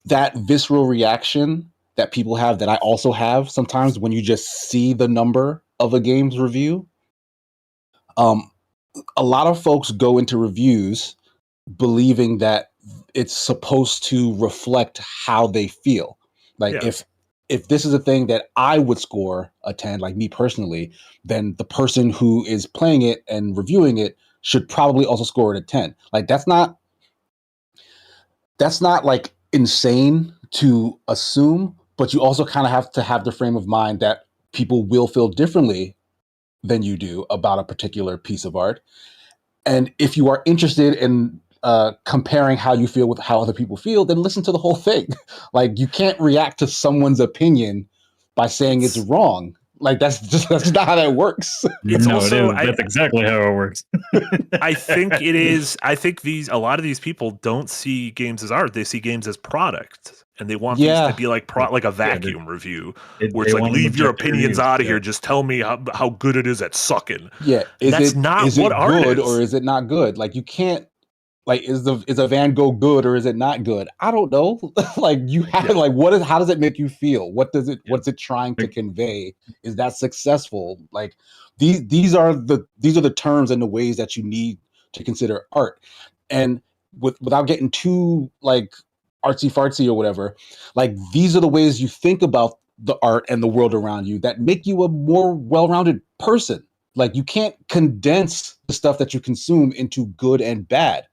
that visceral reaction that people have, that I also have sometimes when you just see the number of a game's review. A lot of folks go into reviews believing that it's supposed to reflect how they feel. Like if this is a thing that I would score a 10, like me personally, then the person who is playing it and reviewing it should probably also score it a 10. Like that's not like insane to assume, but you also kind of have to have the frame of mind that people will feel differently than you do about a particular piece of art. And if you are interested in comparing how you feel with how other people feel, then listen to the whole thing. Like, you can't react to someone's opinion by saying it's wrong. Like, that's not how that works. That's exactly how it works. I think it is. I think a lot of these people don't see games as art. They see games as product. And they want these to be like a vacuum review, where it's like, leave your opinions out of here. Just tell me how good it is at sucking. Yeah, is it art good or is it not good? Like, you can't. Like, is a Van Gogh good or is it not good? I don't know. Like, you have how does it make you feel? What's it trying to convey? Is that successful? Like, these are the terms and the ways that you need to consider art. And without getting too like artsy fartsy or whatever, like, these are the ways you think about the art and the world around you that make you a more well-rounded person. Like, you can't condense the stuff that you consume into good and bad.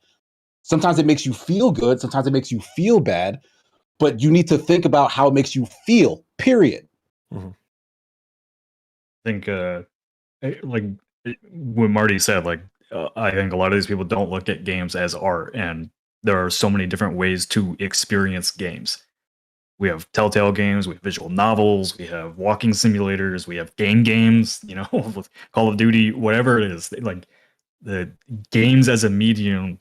Sometimes it makes you feel good, sometimes it makes you feel bad, but you need to think about how it makes you feel, period. Mm-hmm. I think like what Marty said, like I think a lot of these people don't look at games as art, and there are so many different ways to experience games. We have Telltale games, we have visual novels, we have walking simulators, we have games, with Call of Duty, whatever it is. Like, the games as a medium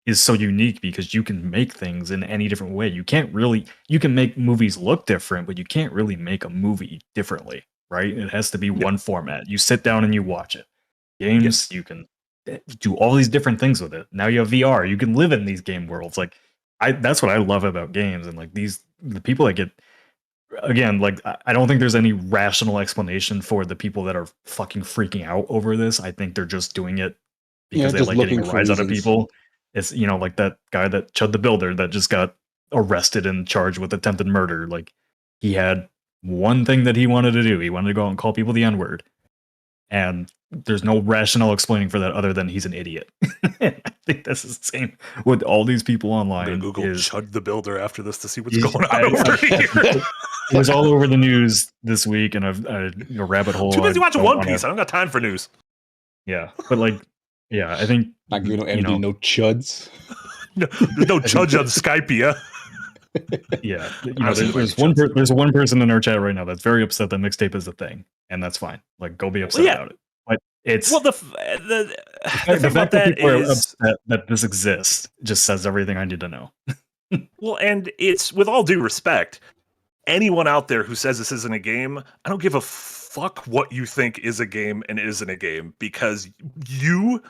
is so unique because you can make things in any different way. You can make movies look different, but you can't really make a movie differently, right? It has to be one format. You sit down and you watch it. Games, you can do all these different things with it. Now you have VR. You can live in these game worlds. Like that's what I love about games, and like the people that get, again, like I don't think there's any rational explanation for the people that are fucking freaking out over this. I think they're just doing it because they just like getting a looking for rise out of reasons. people. It's like that guy that Chud the Builder that just got arrested and charged with attempted murder. Like he had one thing that he wanted to do. He wanted to go out and call people the N-word. And there's no rational explaining for that other than he's an idiot. I think that's the same with all these people online. I'm gonna Google Chud the Builder after this to see what's He's- going on over here. It was all over the news this week, and a rabbit hole. Too busy I watching don't One Piece. I don't got time for news. Yeah, but like, yeah, I think Not giving no energy, no chuds. No, there's no Chudge on Skype, yeah. yeah, Honestly, there's one person in our chat right now that's very upset that mixtape is a thing, and that's fine. Like, go be upset about it. But it's the thing the about fact that that people are is upset that this exists just says everything I need to know. well, and it's with all due respect, anyone out there who says this isn't a game, I don't give a fuck what you think is a game and isn't a game, because you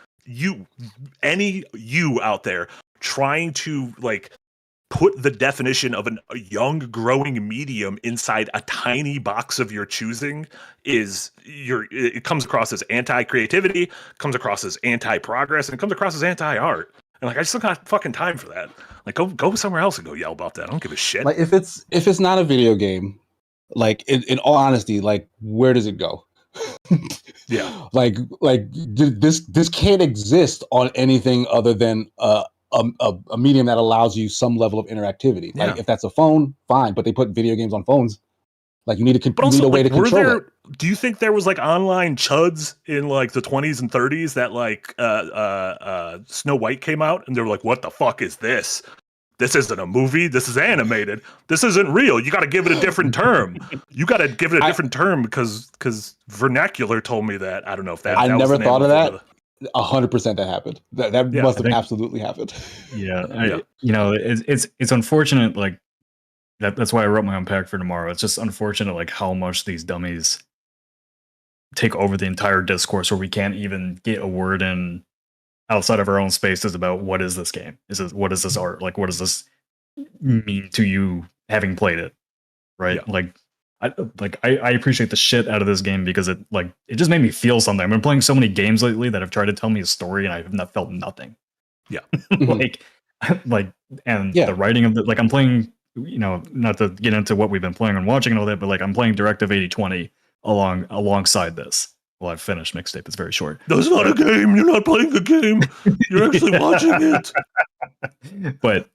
out there trying to like put the definition of a young growing medium inside a tiny box of your choosing it comes across as anti-creativity, comes across as anti-progress, and it comes across as anti-art. And like, I just don't got fucking time for that. Like, go somewhere else and go yell about that. I don't give a shit. Like if it's not a video game, like in all honesty, like where does it go? Yeah. Like this can't exist on anything other than a medium that allows you some level of interactivity. Like Yeah. if that's a phone, fine, but they put video games on phones. Like you need But you also, need a way like, to control it. do you think there was like online chuds in like the 20s and 30s that like Snow White came out and they were like, what the fuck is this? This isn't a movie. This is animated. This isn't real. You got to give it a different term. You got to give it a different term because vernacular told me that. I don't know if that. I that was never the name thought of it. that. 100% that happened. That Yeah, must I have think- absolutely happened. Yeah, it's unfortunate. Like that's why I wrote my unpack for tomorrow. It's just unfortunate, like how much these dummies take over the entire discourse, where we can't even get a word in outside of our own spaces about what is this game? What is this art? Like, what does this mean to you having played it? Right? Yeah. I appreciate the shit out of this game because it just made me feel something. I've been playing so many games lately that have tried to tell me a story and I have not felt nothing. Yeah. The writing of I'm playing, not to get into what we've been playing and watching and all that, but like I'm playing Directive 8020 alongside this. Well, I've finished Mixtape. It's very short. That's not a game. You're not playing a game. You're actually watching it. But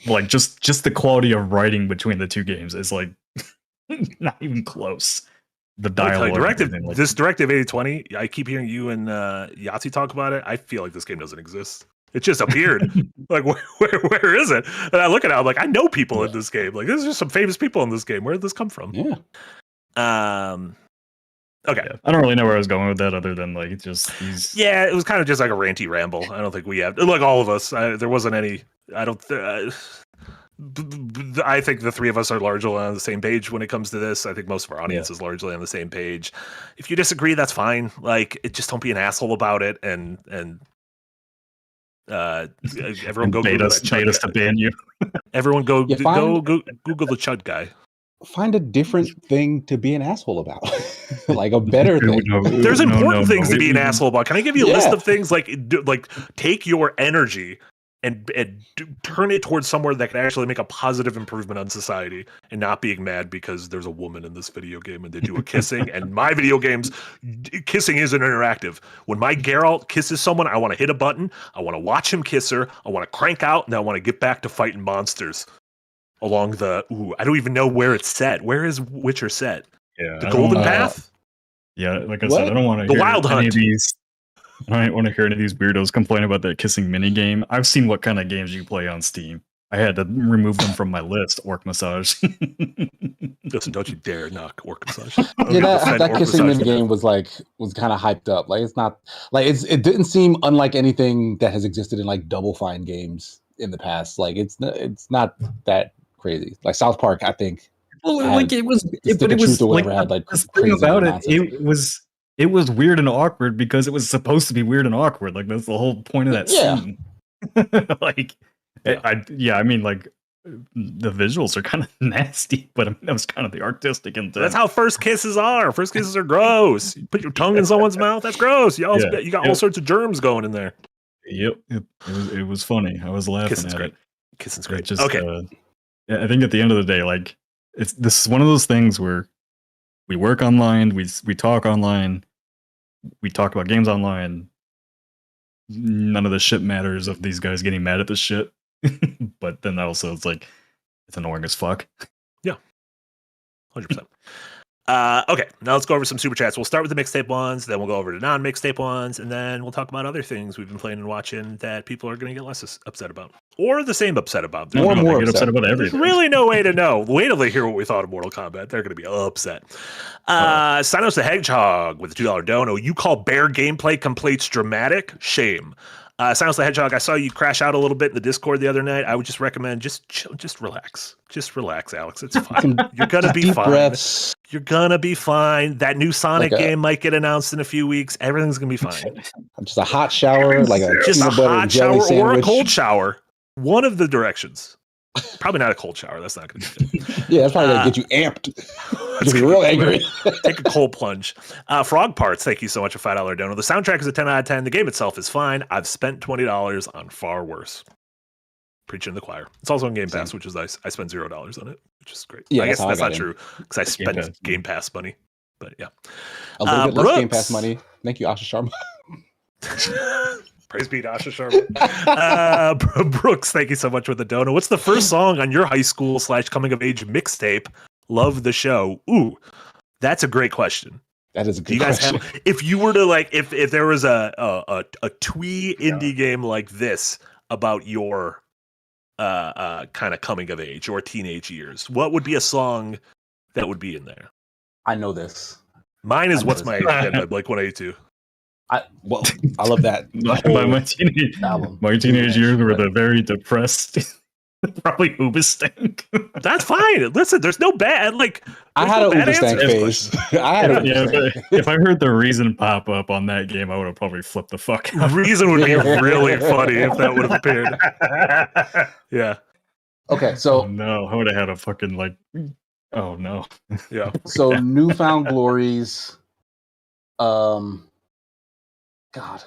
like just the quality of writing between the two games is like not even close. The dialogue. This Directive 8020, I keep hearing you and Yahtzee talk about it. I feel like this game doesn't exist. It just appeared. Like, where is it? And I look at it, I'm like, I know people in this game. Like, there's just some famous people in this game. Where did this come from? Yeah. Okay. Yeah, I don't really know where I was going with that other than like just these. Yeah, it was kind of just like a ranty ramble. I don't think we have, like all of us, there wasn't any, I think the three of us are largely on the same page when it comes to this. I think most of our audience is largely on the same page. If you disagree, that's fine. Like, just don't be an asshole about it. And everyone go bait us to ban you. Everyone go find- Google the Chud guy. Find a different thing to be an asshole about. Like a better thing. There's important things to be an asshole about. Can I give you a list of things? Like take your energy and turn it towards somewhere that can actually make a positive improvement on society, and not being mad because there's a woman in this video game and they do a kissing. And my video games, kissing isn't interactive. When my Geralt kisses someone, I want to hit a button. I want to watch him kiss her. I want to crank out, and I want to get back to fighting monsters along the. I don't even know where it's set. Where is Witcher set? Yeah, the Golden Path. Yeah, like I said, I don't want to the hear Wild any Hunt. of these. I don't want to hear any of these weirdos complain about that kissing mini game. I've seen what kind of games you play on Steam. I had to remove them from my list. Orc massage. Listen, don't you dare knock orc massage. Yeah, that kissing mini game was kind of hyped up. Like it's not like it didn't seem unlike anything that has existed in like Double Fine games in the past. Like it's not that crazy. Like South Park, I think. Well, like it was like the thing about it was weird and awkward because it was supposed to be weird and awkward. Like that's the whole point of that scene. Like, I mean, like the visuals are kind of nasty, but I mean, that was kind of the artistic intent. That's how first kisses are. First kisses are gross. You put your tongue in someone's mouth. That's gross. You got all sorts of germs going in in there. Yep. It was funny. I was laughing. Kissing's at great. it. Kissing's great. Just, okay. I think at the end of the day, like this is one of those things where we work online, we talk online, we talk about games online. None of the shit matters of these guys getting mad at this shit. But then also it's like it's annoying as fuck. Yeah. 100%. Okay, now let's go over some super chats. We'll start with the mixtape ones, then we'll go over to non-mixtape ones, and then we'll talk about other things we've been playing and watching that people are going to get less upset about, or the same upset about. More get upset about everything. There's really no way to know. Wait till they hear what we thought of Mortal Kombat. They're going to be upset. Sinos the Hedgehog with a $2 dono. You call bear gameplay complaints dramatic? Shame. Silence the Hedgehog, I saw you crash out a little bit in the Discord the other night. I would just recommend just relax. Just relax, Alex. It's fine. You're gonna be fine. Breaths. You're gonna be fine. That new Sonic game might get announced in a few weeks. Everything's gonna be fine. Just a hot shower, like a just a peanut butter hot and jelly shower sandwich. or a cold shower. One of the directions. Probably not a cold shower. That's not gonna be good. Yeah, that's probably gonna get you amped. You'll be real angry. Take a cold plunge. Frog Parts, thank you so much for $5 dono. The soundtrack is a 10 out of 10. The game itself is fine. I've spent $20 on far worse. Preaching the choir. It's also on Game Pass, which is nice. I spent $0 on it, which is great. Yeah, I guess that's not in. true because I spent Game Pass money. But yeah. A little bit less Game Pass money. Thank you, Asha Sharma. Praise be to Asha Sharma. Brooks, thank you so much for the dono. What's the first song on your high school / coming of age mixtape? Love the show. Ooh, that's a great question. That is a good question. If you were to like, if there was a twee indie game like this about your kind of coming of age or teenage years, what would be a song that would be in there? I know this. Mine is What's My Age Again by Blink 182. I love that. My teenage years were the very depressed, probably Hoobastank. That's fine. Listen, there's no bad I had a Hoobastank phase. If I heard the Reason pop up on that game, I would have probably flipped the fuck out. Reason would be really funny if that would have appeared. Yeah. Okay, so no, I would have had a fucking oh no. Yeah. So Newfound Glories. God.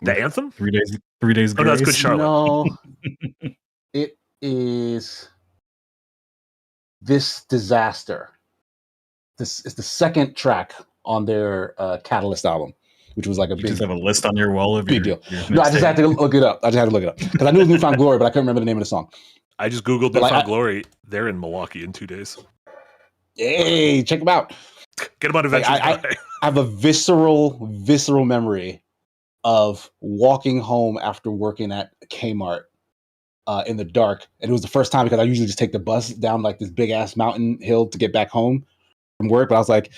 The anthem? 3 days. 3 days. Oh, no, that's Good Charlotte. No, it is This Disaster. This is the second track on their Catalyst album, which was like a You big. just have a list on your wall of big deal. No, I just had to look it up. because I knew it was Newfound Glory, but I couldn't remember the name of the song. I just googled Newfound Glory. They're in Milwaukee in 2 days. Hey, check them out. Get them on Adventures. I have a visceral memory of walking home after working at Kmart in the dark, and it was the first time because I usually just take the bus down like this big ass mountain hill to get back home from work. But I was like,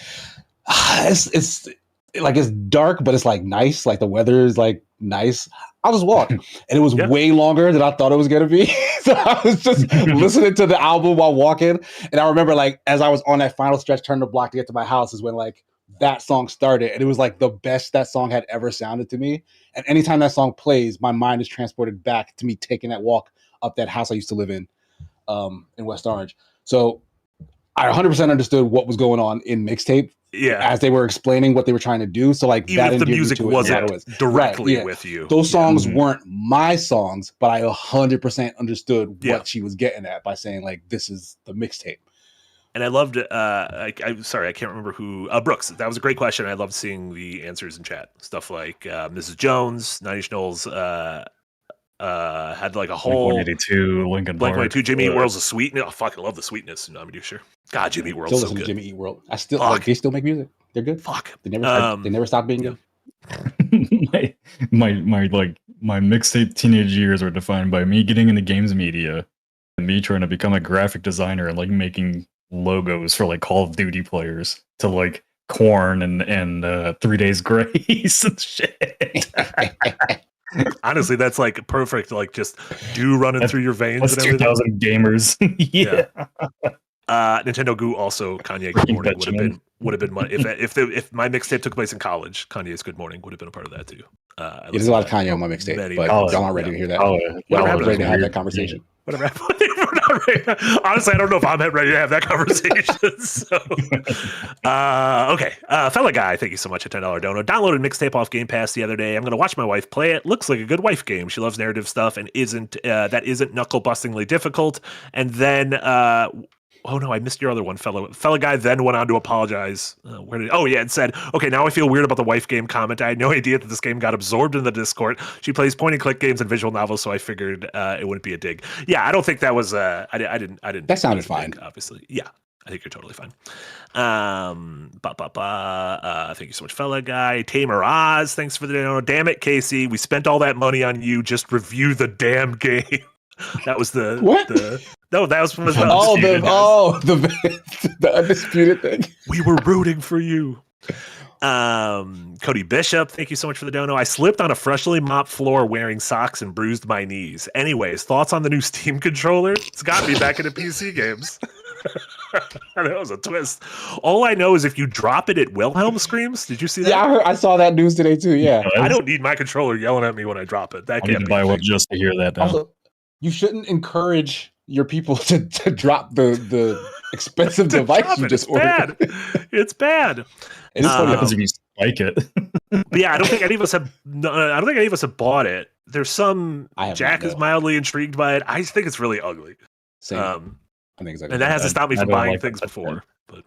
it's dark, but it's like nice. Like the weather is like nice. I'll just walk, and it was way longer than I thought it was gonna be. So I was just listening to the album while walking, and I remember like as I was on that final stretch, turn the block to get to my house is when like that song started, and it was like the best that song had ever sounded to me. And anytime that song plays, my mind is transported back to me taking that walk up that house I used to live in West Orange. So I 100% understood what was going on in Mixtape. Yeah, as they were explaining what they were trying to do. So like even that if the music wasn't directly with you, those songs weren't my songs, but I 100% understood what she was getting at by saying like this is the mixtape. And I loved I'm sorry, I can't remember who Brooks. That was a great question. I loved seeing the answers in chat. Stuff like Mrs. Jones, Nine Inch Nails had like a whole Blink-182, Linkin Park, Blink-182, Jimmy Eat World's a sweetness. I fucking love the sweetness. No, I'm sure. God, Jimmy Eat World's still so good. To Jimmy Eat World. I still like, they still make music. They're good. Fuck. They never stopped being good. my like my mixtape teenage years were defined by me getting into games media and me trying to become a graphic designer and like making logos for like Call of Duty players to like Corn and 3 Days Grace and shit. Honestly, that's like perfect. Like just dew running through your veins That's and everything. 2000 gamers. Yeah. Nintendo Goo also Kanye Good Morning would have been my if my mixtape took place in college, Kanye's Good Morning would have been a part of that too. There's a lot of Kanye on my mixtape, but y'all aren't ready to hear that. Y'all aren't ready to have that conversation. Whatever. Honestly, I don't know if I'm ready to have that conversation. So, okay. Fella Guy, thank you so much. A $10 dono. Downloaded Mixtape off Game Pass the other day. I'm going to watch my wife play it. Looks like a good wife game. She loves narrative stuff and isn't knuckle bustingly difficult. And then, oh no, I missed your other one, Fella Guy then went on to apologize. And said, okay, now I feel weird about the wife game comment. I had no idea that this game got absorbed in the Discord. She plays point and click games and visual novels, so I figured it wouldn't be a dig. Yeah, I don't think that was I didn't. That sounded fine. Obviously, yeah. I think you're totally fine. Thank you so much, Fella Guy. Tamer Oz, thanks for the dono. Damn it, Casey, we spent all that money on you. Just review the damn game. That was the what? No, that was from the the undisputed thing. We were rooting for you. Cody Bishop, thank you so much for the dono. I slipped on a freshly mopped floor wearing socks and bruised my knees. Anyways, thoughts on the new Steam controller? It's got me back into PC games. That was a twist. All I know is if you drop it, it Wilhelm screams. Did you see that? Yeah, I saw that news today too. Yeah, I don't need my controller yelling at me when I drop it. That can't be buy one just to hear that now. Also, you shouldn't encourage your people to drop the expensive device you just ordered. It's bad. It's what happens if you spike it. But yeah, I don't think any of us have bought it. There's some Jack is mildly intrigued by it. I just think it's really ugly. Same. I think exactly. And that hasn't stopped me from buying things before. But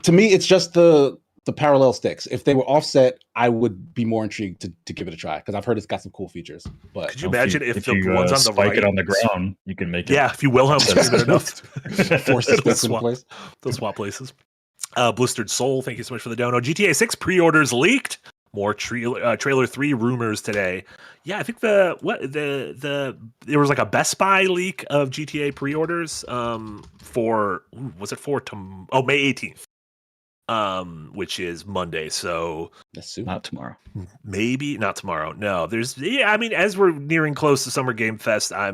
to me, it's just the parallel sticks. If they were offset, I would be more intrigued to give it a try because I've heard it's got some cool features. But could you imagine if the you, ones on the spike right it on the ground, you can make it. Yeah, if you Wilhelm scream it enough, force the sticks in place. They'll swap places. Blistered Soul, thank you so much for the dono. GTA 6 pre-orders leaked. More trailer 3 rumors today. Yeah, I think there was like a Best Buy leak of GTA pre-orders for May 18th. Which is Monday, so not tomorrow. Maybe not tomorrow. No, as we're nearing close to Summer Game Fest, I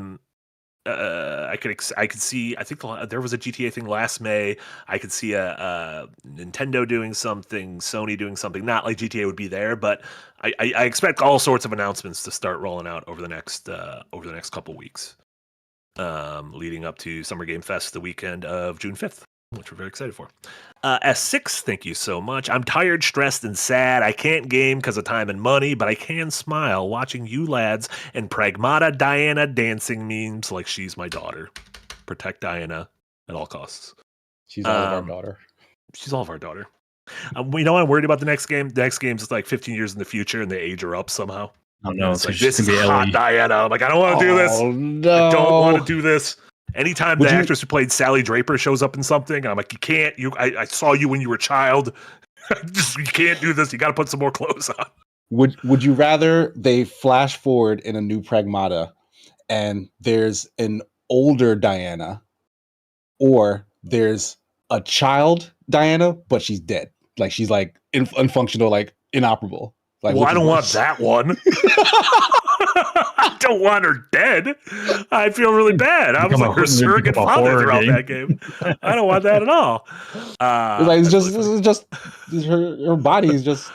could see. I think there was a GTA thing last May. I could see a Nintendo doing something, Sony doing something. Not like GTA would be there, but I expect all sorts of announcements to start rolling out over the next couple weeks, leading up to Summer Game Fest the weekend of June 5th. Which we're very excited for. S6, thank you so much. I'm tired, stressed, and sad. I can't game because of time and money, but I can smile watching you lads and Pragmata Diana dancing memes like she's my daughter. Protect Diana at all costs. She's all of our daughter. She's all of our daughter. I'm worried about the next game. The next game's like 15 years in the future, and they age her up somehow. Oh no, it's like, this is hot Diana. I'm like, I don't want to do this. No. I don't want to do this. Anytime the actress who played Sally Draper shows up in something, I'm like, you can't. I saw you when you were a child. You can't do this. You got to put some more clothes on. Would you rather they flash forward in a new Pragmata and there's an older Diana, or there's a child Diana but she's dead, like she's like unfunctional, like inoperable? Like, well, I don't want that one. I don't want her dead. I feel really bad. I was like her surrogate father throughout that game. I don't want that at all. It's just her body is just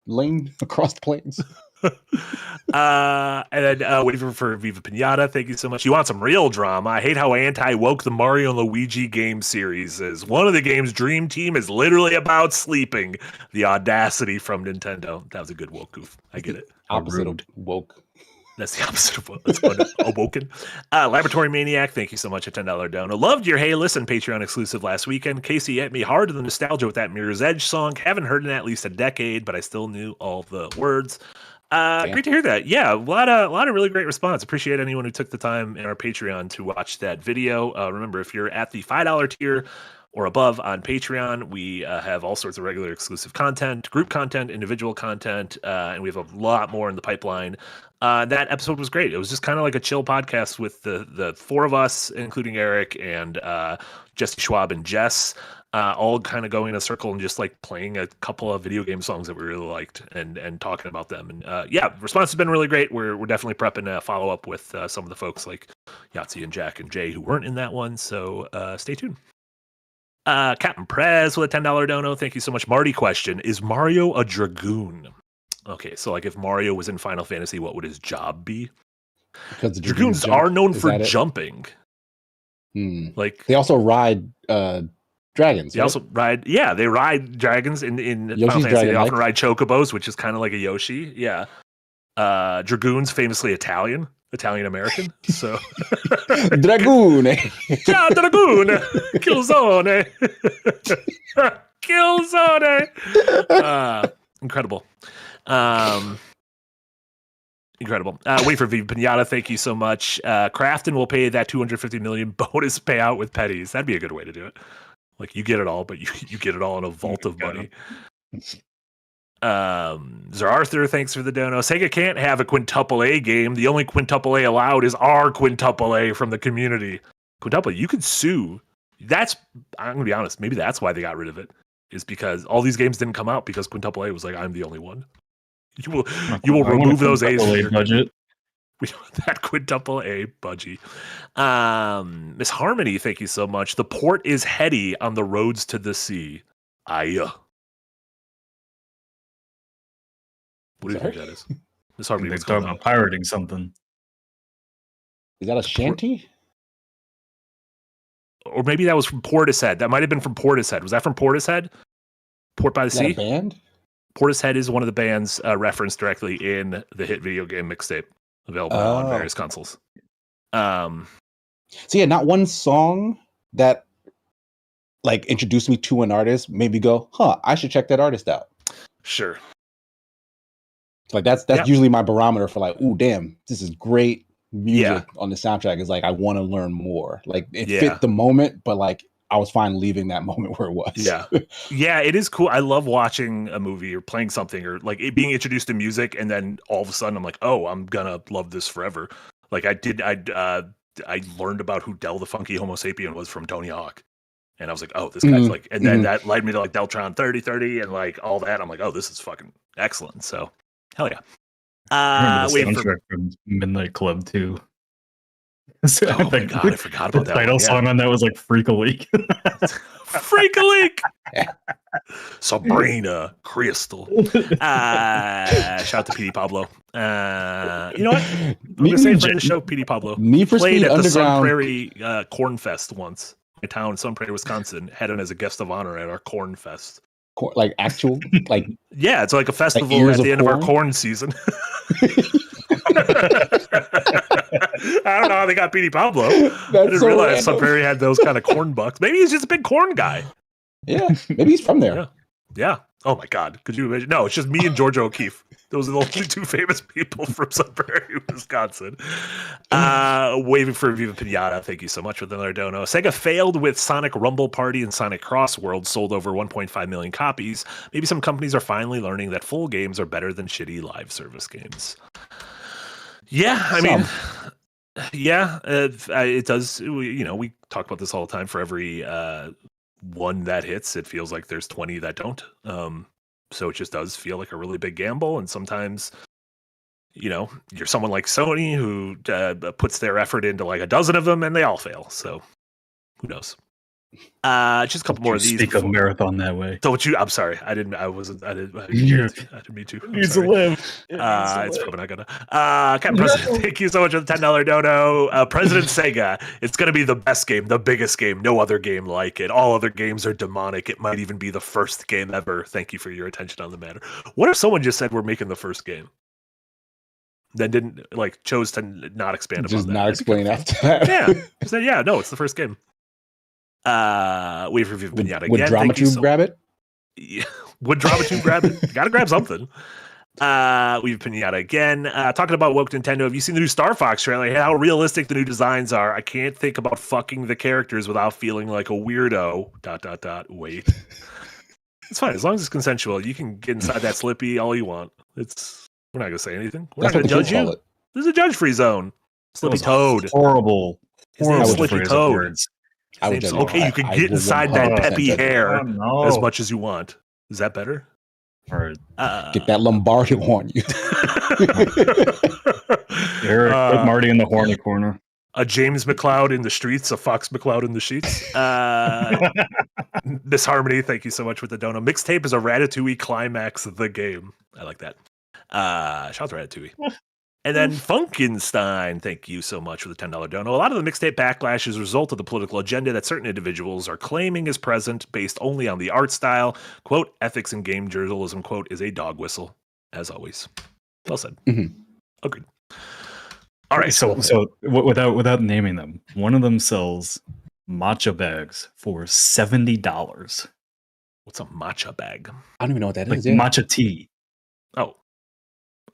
laying across the plains. And then waiting for Viva Pinata. Thank you so much. You want some real drama? I hate how anti-woke the Mario and Luigi game series is. One of the game's dream team is literally about sleeping. The audacity from Nintendo. That was a good woke goof. I get it. Opposite of woke. That's the opposite of that's awoken. Laboratory Maniac, thank you so much. A $10 dono. Loved your Hey Listen Patreon exclusive last weekend. Casey hit me hard to the nostalgia with that Mirror's Edge song. Haven't heard it in at least a decade, but I still knew all the words. Great to hear that. Yeah, a lot of really great response. Appreciate anyone who took the time in our Patreon to watch that video. Remember, if you're at the $5 tier or above on Patreon. We have all sorts of regular exclusive content, group content, individual content, and we have a lot more in the pipeline. That episode was great. It was just kind of like a chill podcast with the four of us, including Eric and Jesse Schwab and Jess, all kind of going in a circle and just like playing a couple of video game songs that we really liked and talking about them. And yeah, response has been really great. We're definitely prepping a follow up with some of the folks like Yahtzee and Jack and Jay who weren't in that one. So stay tuned. Captain Prez with a $10 dono. Thank you so much. Marty question: is Mario a dragoon? Okay, so like if Mario was in Final Fantasy, what would his job be? Because the Dragoons jump. are known Is for that it? jumping. Like They also ride dragons. they right? also ride. Yeah, they ride dragons in Final Fantasy. They dragon-like. often ride chocobos, which is kind of like a Yoshi. Yeah. Dragoons famously Italian American. So Dragoon. ciao dragoon, killzone, killzone. Incredible. Incredible. Wait for Viva Pinata. Thank you so much. Crafton will pay that 250 million bonus payout with petties. That'd be a good way to do it. Like you get it all, but you get it all in a vault of money. Sir Arthur, thanks for the dono. Sega can't have a quintuple A game. The only quintuple A allowed is our quintuple A from the community. Quintuple, you could sue. I'm gonna be honest, maybe that's why they got rid of it. Is because all these games didn't come out because quintuple A was like, I'm the only one. You will remove those A's from your budget. We don't want that quintuple A budgie. Miss Harmony, thank you so much. The port is heady on the roads to the sea. What do you think that is? Miss Harmony, They're what's talking going on? about pirating something. Is that a shanty? Or maybe that was from Portishead. That might have been from Portishead. Was that from Portishead? Port by the Is that Sea? a band? Portishead is one of the bands referenced directly in the hit video game Mixtape, available now on various consoles. So yeah, not one song that like introduced me to an artist made me go, I should check that artist out. Sure. So like that's usually my barometer for like, ooh, damn, this is great music on the soundtrack. Is like I want to learn more. Like it fit the moment, but like I was fine leaving that moment where it was. Yeah. Yeah, it is cool. I love watching a movie or playing something or like it being introduced to music and then all of a sudden I'm like, oh, I'm gonna love this forever. Like I learned about who Del the Funky Homo Sapien was from Tony Hawk. And I was like, oh, this guy's like, and then that led me to like Deltron 3030 and like all that. I'm like, oh, this is fucking excellent. So hell yeah. I remember the soundtrack from Midnight Club too. So oh my god, I forgot about that. The title song on that was like Freak a Leak. Freak a Leak. Sabrina Crystal. Shout out to PD Pablo. You know what? I'm gonna say for the show, PD Pablo. Need for Played Speed at the Sun Underground. Prairie Corn Fest once. My town, Sun Prairie, Wisconsin, had him as a guest of honor at our Corn Fest. Like actual, like Yeah, it's like a festival ears at the of end of our corn? corn season. I don't know how they got PD Pablo. I didn't so realize random. Sun Prairie had those kind of corn bucks. Maybe he's just a big corn guy. Yeah, maybe he's from there. Yeah. Yeah. Oh my God. Could you imagine? No, it's just me and Georgia O'Keeffe. Those are the only two famous people from Sun Prairie, Wisconsin. Waving for Viva Pinata. Thank you so much for another dono. Sega failed with Sonic Rumble Party and Sonic Cross World, sold over 1.5 million copies. Maybe some companies are finally learning that full games are better than shitty live service games. Yeah, I mean, yeah, it does. We talk about this all the time. For every one that hits, it feels like there's 20 that don't. So it just does feel like a really big gamble. And sometimes, you're someone like Sony who puts their effort into like a dozen of them and they all fail. So who knows? Just a couple more of these. Speak of marathon that way. Don't you? I'm sorry. I didn't mean to. Needs to live. It's probably not gonna. Captain President, thank you so much for the $10 dono. President Sega, it's gonna be the best game, the biggest game, no other game like it. All other games are demonic. It might even be the first game ever. Thank you for your attention on the matter. What if someone just said we're making the first game? Then didn't chose to not expand Just upon that. not explain after that. Yeah. Said, yeah, no, it's the first game. Wait for Pinata again. Would Dramatube grab it? Yeah. Would Dramatube grab it? Gotta grab something. We've Pinata again. Talking about woke Nintendo. Have you seen the new Star Fox trailer? How realistic the new designs are. I can't think about fucking the characters without feeling like a weirdo. ... Wait. It's fine. As long as it's consensual. You can get inside that Slippy all you want. We're not going to say anything. We're That's not what going the to kids judge call you. it. This is a judge-free zone. Slippy Toad. Horrible. His name's Horrible Slippy phrase of Toad. words. I would His name's- judge okay, you can I get will inside that 100% peppy judge you. hair Oh, no. as much as you want. Is that better? Or Get that Lombardi on you. Eric, put Marty in the horny corner. A James McLeod in the streets, a Fox McLeod in the sheets. Miss Harmony, thank you so much with the dono. Mixtape is a Ratatouille climax of the game. I like that. Shout out to Ratatouille. And then Funkenstein, thank you so much for the $10 dono. A lot of the mixtape backlash is a result of the political agenda that certain individuals are claiming is present based only on the art style. Quote, ethics in game journalism, quote, is a dog whistle, as always. Well said. Mhm. Agreed. All right. So without naming them, one of them sells matcha bags for $70. What's a matcha bag? I don't even know what that Like is. Yeah. matcha tea Oh,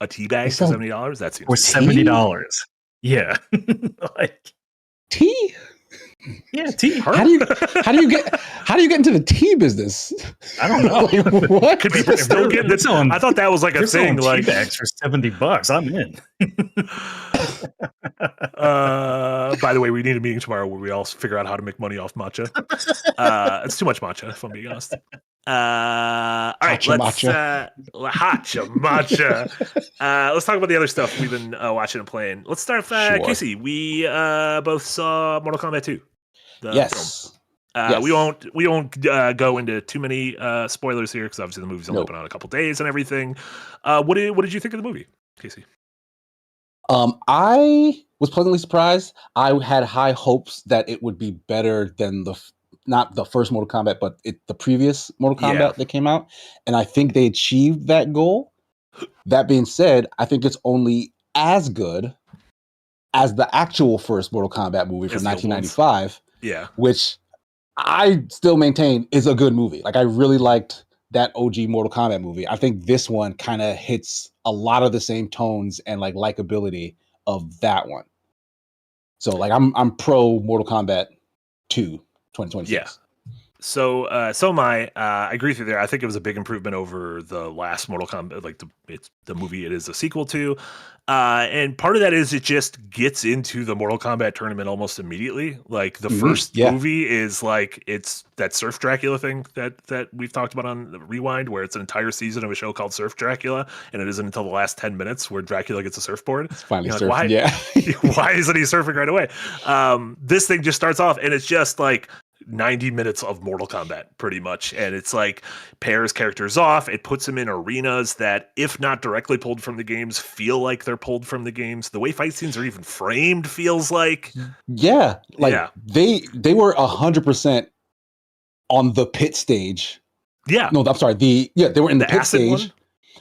a tea bag They for sell- $70? That seems for $70. Yeah, like Tea? yeah, tea. How do you get into the tea business? I don't know. Like, what? Could people still get They're this? selling- I thought that was like a They're selling thing. tea Like, bags for $70. I'm in. by the way, we need a meeting tomorrow where we all figure out how to make money off matcha. It's too much matcha, if I'm being honest. All right, Hacha let's let's talk about the other stuff we've been watching and playing. Let's start with Sure. Casey. We both saw Mortal Kombat 2. the film. Yes. Yes. We won't go into too many spoilers here because obviously the movie's only been out a couple days and everything. What did you think of the movie, Casey? I was pleasantly surprised. I had high hopes that it would be better than not the first Mortal Kombat, but the previous Mortal Kombat that came out, and I think they achieved that goal. That being said, I think it's only as good as the actual first Mortal Kombat movie from 1995. Yeah, which I still maintain is a good movie. Like, I really liked that OG Mortal Kombat movie. I think this one kind of hits a lot of the same tones and like likability of that one. So like I'm pro Mortal Kombat 2 2026. Yeah. So am I. I agree with you there. I think it was a big improvement over the last Mortal Kombat, like the movie it is a sequel to. And part of that is it just gets into the Mortal Kombat tournament almost immediately. Like the first movie is like it's that Surf Dracula thing that we've talked about on the Rewind, where it's an entire season of a show called Surf Dracula, and it isn't until the last 10 minutes where Dracula gets a surfboard. It's finally Like, surfing. why isn't he surfing right away? This thing just starts off and it's just like 90 minutes of Mortal Kombat pretty much, and it's like pairs characters off. It puts them in arenas that, if not directly pulled from the games, feel like they're pulled from the games. The way fight scenes are even framed feels like they were 100% on the pit stage. Yeah, no, I'm sorry, they were in the pit acid stage one?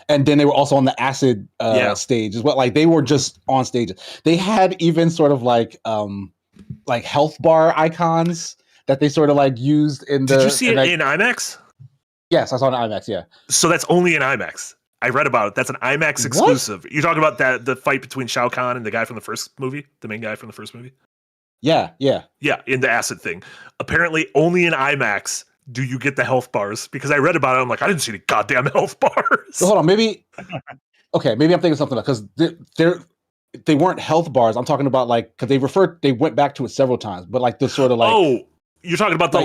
and then they were also on the acid stage as well. Like, they were just on stage. They had even sort of like health bar icons that they sort of like used in the. Did you see it in IMAX? Yes, I saw it in IMAX. Yeah. So that's only in IMAX. I read about it. That's an IMAX exclusive. You're talking about the fight between Shao Kahn and the guy from the first movie, the main guy from the first movie. Yeah. In the acid thing. Apparently, only in IMAX do you get the health bars. Because I read about it, I'm like, I didn't see the goddamn health bars. So hold on, maybe I'm thinking something because they weren't health bars. I'm talking about like because they went back to it several times, but like the sort of like you're talking about the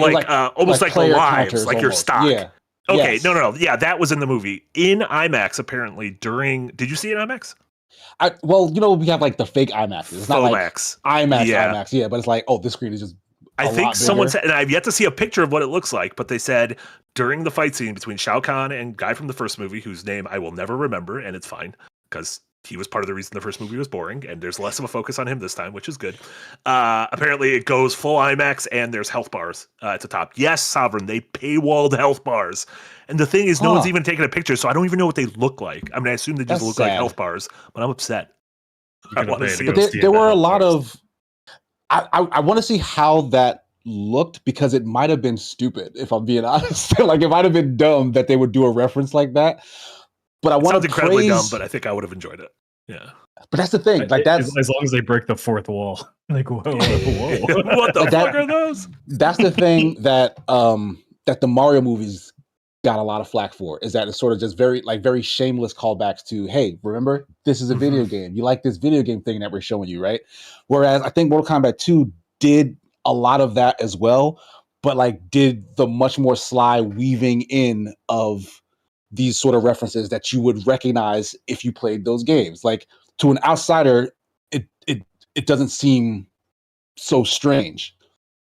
almost like the lives, like your stock. Yeah. Okay, Yes. no. Yeah, that was in the movie. In IMAX, apparently, did you see it in IMAX? We have like the fake IMAX. It's not like FOMAX. IMAX, yeah, but it's like, this screen is just I think someone said, and I've yet to see a picture of what it looks like, but they said during the fight scene between Shao Kahn and guy from the first movie, whose name I will never remember, and it's fine, because he was part of the reason the first movie was boring, and there's less of a focus on him this time, which is good. Apparently, it goes full IMAX, and there's health bars at the top. Yes, Sovereign, they paywalled health bars. And the thing is, no one's even taken a picture, so I don't even know what they look like. I mean, I assume they just look like health bars, but I'm upset. I want to see but there were a lot of... I want to see how that looked, because it might have been stupid, if I'm being honest. Like, it might have been dumb that they would do a reference like that. But I It want sounds to incredibly dumb, praise. but I think I would have enjoyed it. Yeah. But that's the thing. Like that's as long as they break the fourth wall. Like whoa. What the Like fuck that- are those? that's the thing that that the Mario movies got a lot of flack for, is that it's sort of just very shameless callbacks to, hey, remember, this is a video game. You like this video game thing that we're showing you, right? Whereas I think Mortal Kombat 2 did a lot of that as well, but like did the much more sly weaving in of these sort of references that you would recognize if you played those games. Like to an outsider, it doesn't seem so strange,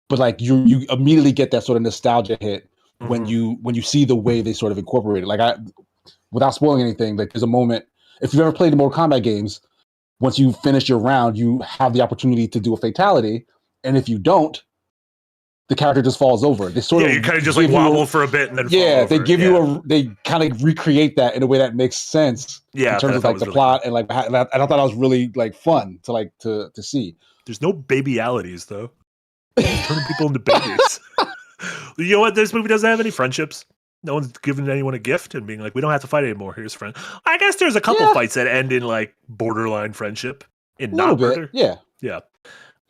but like you immediately get that sort of nostalgia hit when you see the way they sort of incorporate it. Like without spoiling anything, like there's a moment, if you've ever played the Mortal Kombat games, once you finish your round, you have the opportunity to do a fatality, and if you don't, the character just falls over. They sort of you kind of just like give you wobble for a bit and then fall they over. give you they kind of recreate that in a way that makes sense Yeah, in terms I of thought like it was the really plot and like and I thought that was really like fun to see. There's no babyalities though. Turning people into babies. You know what? This movie doesn't have any friendships. No one's giving anyone a gift and being like, we don't have to fight anymore. Here's a friend. I guess there's a couple fights that end in like borderline friendship. In A little not bit, murder. yeah. Yeah.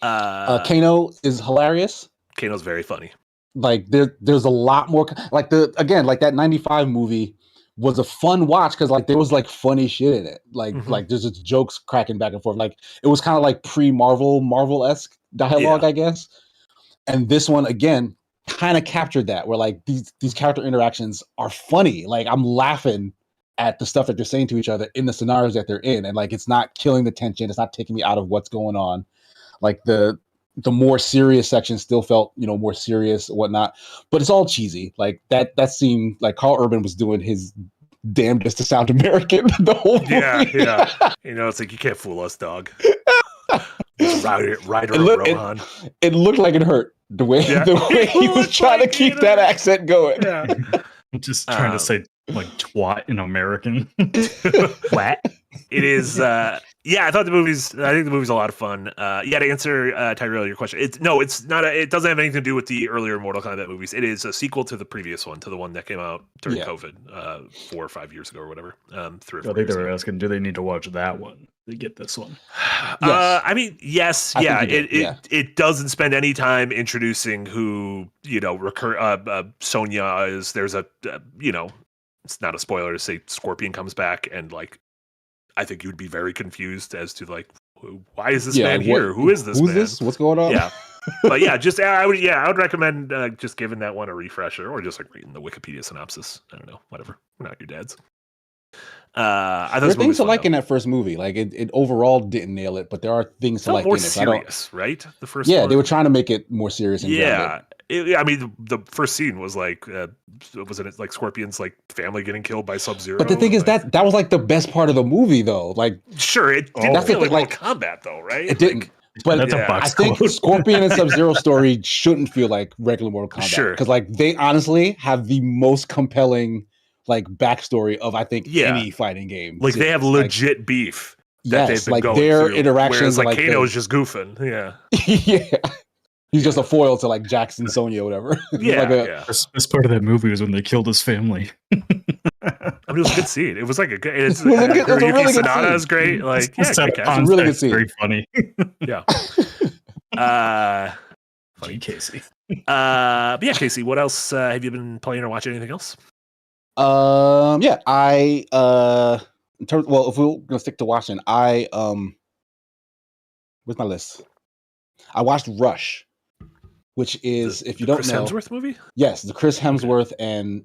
Kano is hilarious. Kano's very funny. Like there's a lot more like that 95 movie was a fun watch because like there was like funny shit in it. Like there's just jokes cracking back and forth. Like it was kind of like Marvel-esque dialogue, I guess. And this one again kind of captured that, where like these character interactions are funny. Like I'm laughing at the stuff that they're saying to each other in the scenarios that they're in, and like it's not killing the tension, it's not taking me out of what's going on. Like the more serious section still felt, more serious and whatnot, but it's all cheesy. Like that seemed like Carl Urban was doing his damnedest to sound American the whole movie. Yeah. It's like, you can't fool us, dog. Ryder Rohan. It looked like it hurt the way he was trying to keep that accent going. Yeah. I'm just trying to say like twat in American. What? It is I think the movie's a lot of fun. To answer Tyrell, your question, it's not it doesn't have anything to do with the earlier Mortal Kombat movies. It is a sequel to the previous one, to the one that came out during COVID 4 or 5 years ago or whatever. 3 or 4 I think years they were ago. asking, do they need to watch that one to get this one? Yes. It doesn't spend any time introducing who Sonya is. There's it's not a spoiler to say Scorpion comes back, and like I think you would be very confused as to like, why is this man here? Who is this man? Who's this? What's going on? Yeah. But I would recommend just giving that one a refresher, or just like reading the Wikipedia synopsis. I don't know, whatever. We're not your dads. I thought there are things to fun, like though. in that first movie. Like it overall didn't nail it, but there are things to like more in it. serious, right? The first Yeah, one? they were trying to make it more serious. And grounded. The first scene was like, wasn't it like Scorpion's like family getting killed by Sub-Zero? But the thing is that was like the best part of the movie, though. Like, sure, it didn't that's feel the like thing, Mortal Kombat, though, right? it didn't. But That's a I box think quote. Scorpion and Sub-Zero story shouldn't feel like regular Mortal Kombat. Sure. Because like they honestly have the most compelling like backstory of I think any fighting game. Like they have legit beef. That they've been like going their through, interactions. whereas like they- Kano's just goofing. Yeah. yeah. He's just a foil to like Jackson, Sonya, whatever. Yeah. Best part of that movie was when they killed his family. I mean, it was a good scene. It was like it's It was a good Hiroyuki scene. Sanada is great. Like, It's great cast. a really good scene. Very funny. Yeah. Funny Casey. But yeah, Casey, what else have you been playing or watching? Anything else? I in terms, well, if we're gonna stick to watching, where's my list? I watched Rush, which is if you don't Chris know, Hemsworth movie. yes, the Chris Hemsworth and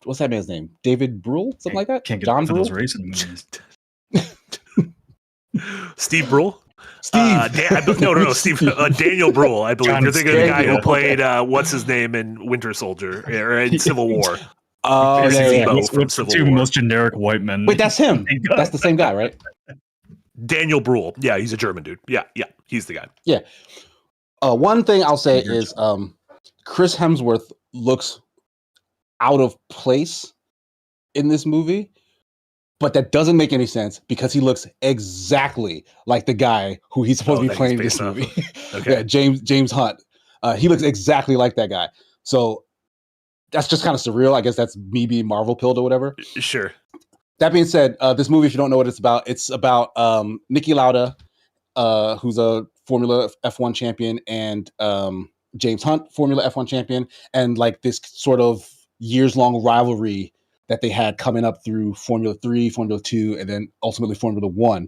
what's that man's name? David Brule, something like that. Can't get John for those Brule. racing movies. Steve Brule. Steve. No, Steve. Daniel Brule, I believe. John You're thinking of the guy who Daniel. played what's his name in Winter Soldier or in Civil War. Oh, There's yeah, his yeah. emo. What's from the Civil two War. most generic white men? Wait, that's him. That's the same guy, right? Daniel Brule. Yeah, he's a German dude. Yeah, he's the guy. One thing I'll say is Chris Hemsworth looks out of place in this movie, but that doesn't make any sense because he looks exactly like the guy who he's supposed to be that playing in he's this based movie. Okay. Yeah, James Hunt. He looks exactly like that guy. So that's just kind of surreal. I guess that's me being Marvel pilled or whatever. Sure. That being said, this movie, if you don't know what it's about Niki Lauda, who's a Formula F1 champion, and James Hunt, Formula F1 champion, and like this sort of years-long rivalry that they had coming up through Formula 3, Formula 2, and then ultimately Formula 1.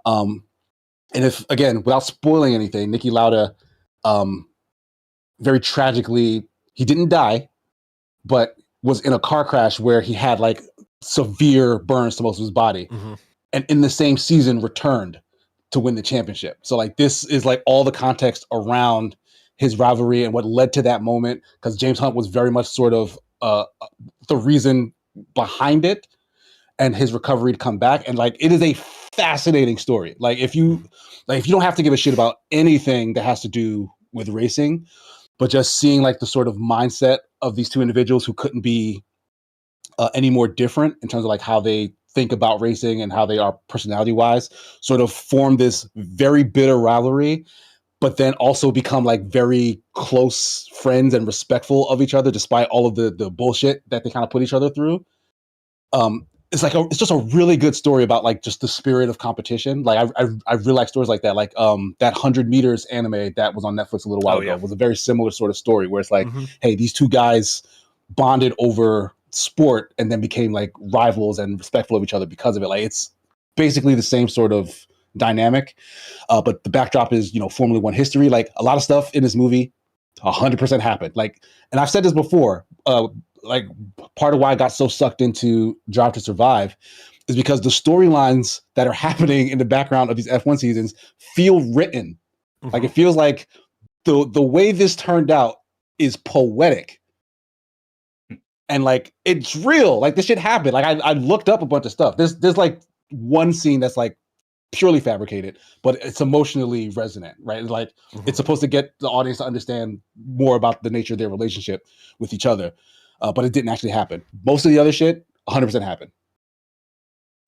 And if, again, without spoiling anything, Niki Lauda, very tragically, he didn't die, but was in a car crash where he had like severe burns to most of his body. And in the same season returned to win the championship. So like this is like all the context around his rivalry and what led to that moment, because James Hunt was very much sort of the reason behind it and his recovery to come back. And like it is a fascinating story. Like if you don't have to give a shit about anything that has to do with racing, but just seeing like the sort of mindset of these two individuals who couldn't be any more different in terms of like how they think about racing and how they are personality wise, sort of form this very bitter rivalry, but then also become like very close friends and respectful of each other despite all of the bullshit that they kind of put each other through. It's just a really good story about like just the spirit of competition. Like I really like stories like that. Like that 100 meters anime that was on Netflix a little while ago was a very similar sort of story where it's like, hey, these two guys bonded over sport and then became like rivals and respectful of each other because of it. Like it's basically the same sort of dynamic, but the backdrop is, you know, Formula One history. Like a lot of stuff in this movie 100% happened. Like, and I've said this before, like part of why I got so sucked into Drive to Survive is because the storylines that are happening in the background of these F1 seasons feel written. Like it feels like the way this turned out is poetic. And like it's real. Like this shit happened. Like I looked up a bunch of stuff. There's like one scene that's like purely fabricated, but it's emotionally resonant, right? Like it's supposed to get the audience to understand more about the nature of their relationship with each other. But it didn't actually happen. Most of the other shit 100% happened.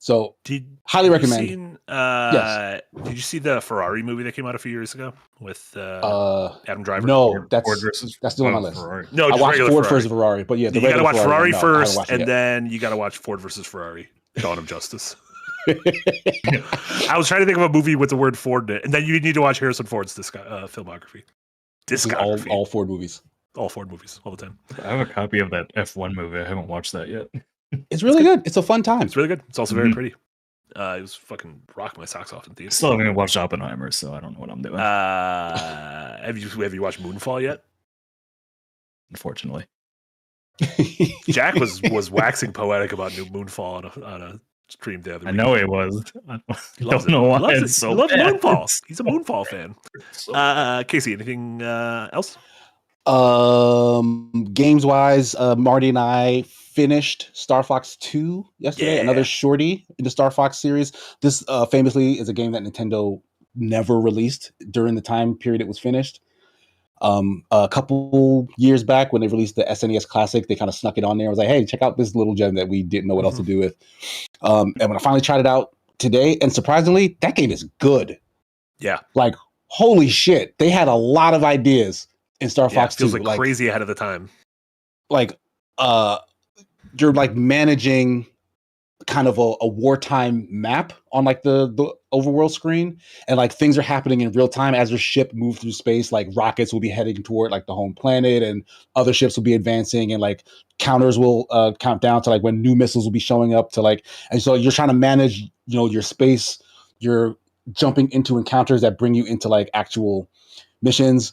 So highly recommend. Yes. Did you see the Ferrari movie that came out a few years ago with Adam Driver? No, that's still on my list. Ferrari. No, I just watched regular Ford Ferrari. versus Ferrari, but yeah, You got to watch Ferrari first, watch and then you got to watch Ford versus Ferrari: Dawn of Justice. I was trying to think of a movie with the word Ford in it, and then you need to watch Harrison Ford's filmography. Discography. All Ford movies. All Ford movies, all the time. I have a copy of that F1 movie. I haven't watched that yet. It's really good. It's a fun time. It's really good. It's also very pretty. It was fucking rocked my socks off in theaters. Still haven't watched Oppenheimer, so I don't know what I'm doing. Have you watched Moonfall yet? Unfortunately, Jack was waxing poetic about new Moonfall on a stream the other week. I know he was. I He loves don't know why He it's so loves bad. Moonfall. He's a Moonfall fan. Casey, anything else? Games wise, Marty and I finished Star Fox 2 yesterday, another shorty in the Star Fox series. This famously is a game that Nintendo never released during the time period it was finished. A couple years back when they released the SNES Classic, they kind of snuck it on there. I was like, hey, check out this little gem that we didn't know what else to do with. And when I finally tried it out today, and surprisingly, that game is good. Yeah. Like, holy shit. They had a lot of ideas in Star Fox 2. Feels like crazy ahead of the time. Like, you're like managing kind of a wartime map on like the overworld screen, and like things are happening in real time as your ship moves through space. Like rockets will be heading toward like the home planet, and other ships will be advancing, and like counters will count down to like when new missiles will be showing up to like, and so you're trying to manage, you know, your space. You're jumping into encounters that bring you into like actual missions.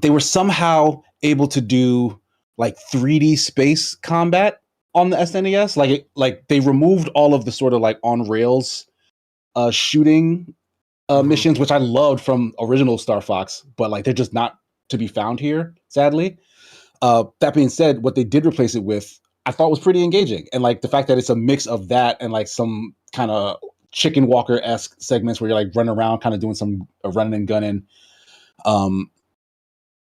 They were somehow able to do like 3D space combat on the SNES. Like they removed all of the sort of like on rails shooting missions, which I loved from original Star Fox, but like they're just not to be found here, sadly. That being said, what they did replace it with, I thought was pretty engaging. And like the fact that it's a mix of that and like some kind of Chicken Walker-esque segments where you're like running around kind of doing some running and gunning.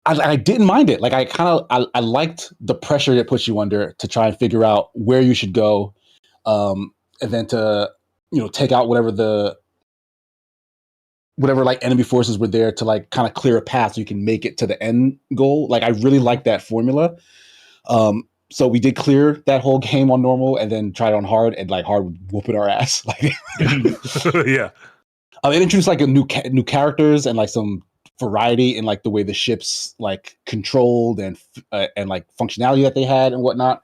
I didn't mind it. Like I liked the pressure it puts you under to try and figure out where you should go, and then to, you know, take out whatever like enemy forces were there to like kind of clear a path so you can make it to the end goal. Like I really like that formula. So we did clear that whole game on normal and then tried on hard, and like hard was whooping our ass. Like, Yeah. it introduced like a new characters and like some variety in like the way the ships like controlled and like functionality that they had and whatnot.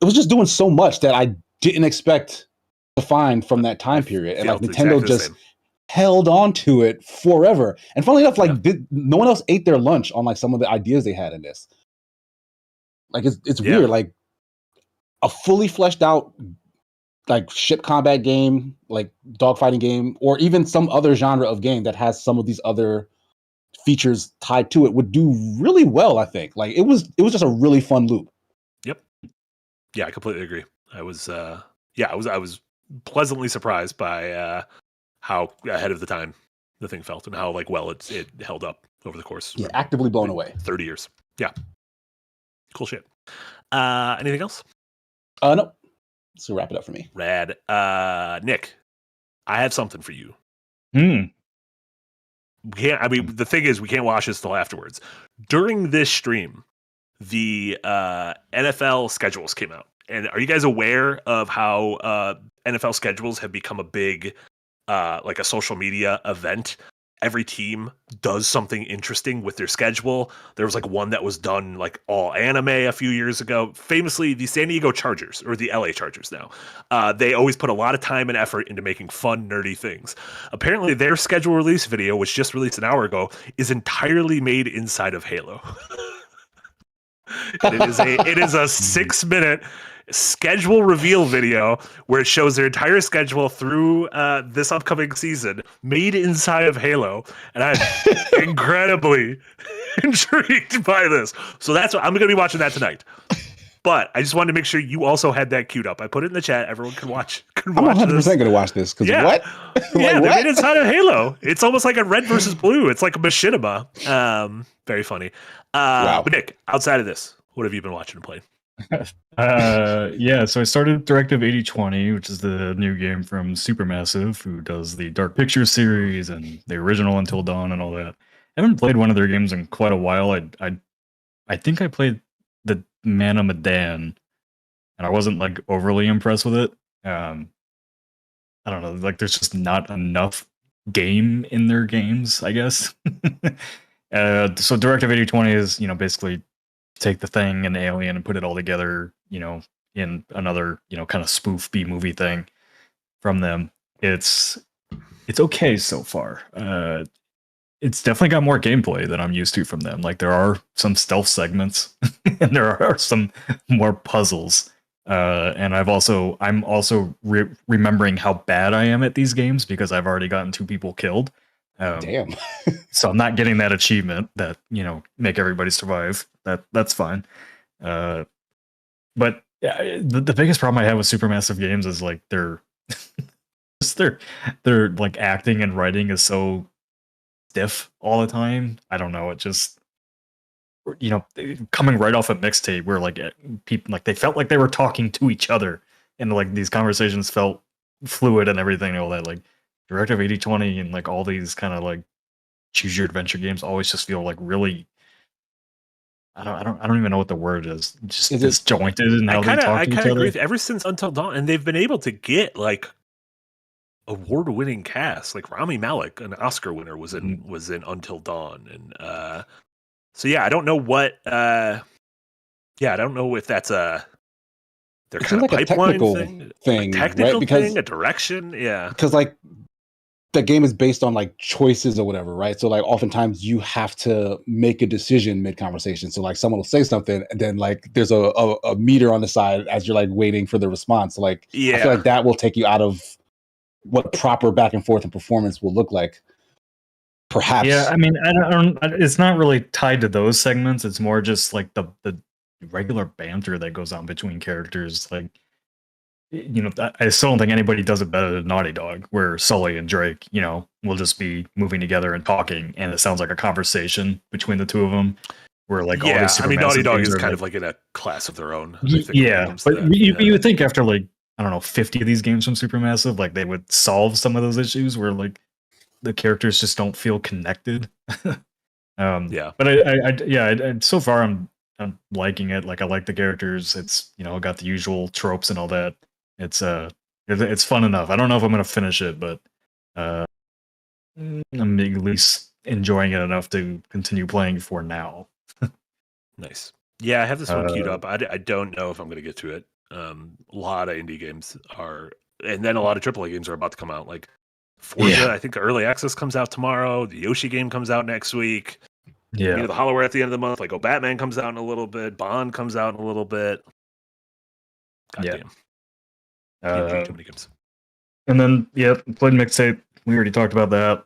It was just doing so much that I didn't expect to find from that time period, and like felt Nintendo exactly the just same. held on to it forever. And funnily enough, like no one else ate their lunch on like some of the ideas they had in this. Like it's Yeah. weird, like a fully fleshed out like ship combat game, like dogfighting game, or even some other genre of game that has some of these other features tied to it would do really well. I think like it was just a really fun loop. Yep. Yeah, I completely agree. I was pleasantly surprised by how ahead of the time the thing felt and how like well it held up over the course. Yeah, actively blown away. 30 years. Yeah. Cool shit. Anything else? No. So wrap it up for me. Rad. Nick, I have something for you. Hmm. The thing is, we can't watch this till afterwards. During this stream, the NFL schedules came out. And are you guys aware of how NFL schedules have become a big, like a social media event? Every team does something interesting with their schedule. There was like one that was done like all anime a few years ago. Famously, the San Diego Chargers, or the LA Chargers now, they always put a lot of time and effort into making fun, nerdy things. Apparently, their schedule release video, which just released an hour ago, is entirely made inside of Halo. And it is a 6-minute schedule reveal video where it shows their entire schedule through this upcoming season made inside of Halo, and I'm incredibly intrigued by this. So that's what I'm going to be watching that tonight. But I just wanted to make sure you also had that queued up. I put it in the chat. Everyone can watch. I'm 100% going to watch this because what? Yeah, they're made inside of Halo. It's almost like a red versus blue. It's like a machinima. Very funny. Wow. But Nick, outside of this, what have you been watching and playing? Yeah, so I started Directive 8020, which is the new game from Supermassive, who does the Dark Pictures series and the original Until Dawn and all that. I haven't played one of their games in quite a while. I think I played the Man of Medan, and I wasn't like overly impressed with it. I don't know, like there's just not enough game in their games, I guess. So Directive 8020 is, basically take the Thing and Alien and put it all together, in another, kind of spoof B-movie thing from them. It's okay so far. It's definitely got more gameplay than I'm used to from them. Like there are some stealth segments and there are some more puzzles. And I'm also remembering how bad I am at these games because I've already gotten 2 people killed. Damn. So I'm not getting that achievement that, make everybody survive. That's fine. But the biggest problem I have with Supermassive games is like their like acting and writing is so stiff all the time. I don't know. It just, coming right off a Mixtape where like people like they felt like they were talking to each other and like these conversations felt fluid and everything and all that. Like Directive 8020 and like all these kind of like choose your adventure games always just feel like really. I don't even know what the word is. Just disjointed in how they talk to each other. Agree. Ever since Until Dawn, and they've been able to get like award-winning cast, like Rami Malek, an Oscar winner, was in Until Dawn, and so yeah, I don't know what. I don't know if that's their kind of like pipeline thing, technical right? thing, a direction, yeah. Because like the game is based on like choices or whatever, right? So like oftentimes you have to make a decision mid-conversation. So like someone will say something and then like there's a meter on the side as you're like waiting for the response. So like I feel like that will take you out of what proper back and forth and performance will look like. Perhaps. Yeah, I mean, I don't. It's not really tied to those segments. It's more just like the regular banter that goes on between characters. Like, I still don't think anybody does it better than Naughty Dog, where Sully and Drake, will just be moving together and talking, and it sounds like a conversation between the two of them. Where like all these Naughty Dog is kind of like in a class of their own. Yeah, but you would think after like I don't know 50 of these games from Supermassive, like they would solve some of those issues where like the characters just don't feel connected. But I so far I'm liking it. Like I like the characters. It's got the usual tropes and all that. It's fun enough. I don't know if I'm gonna finish it, but I'm at least enjoying it enough to continue playing for now. Nice. Yeah, I have this one queued Uh, up. I don't know if I'm going to get to it. A lot of indie games are, and then a lot of AAA games are about to come out. Like Forza, Yeah. I think early access comes out tomorrow. The Yoshi game comes out next week. Yeah. The Hollowware at the end of the month. Like, Batman comes out in a little bit. Bond comes out in a little bit. Yeah. Damn. Too many games. And then, played Mixtape. We already talked about that.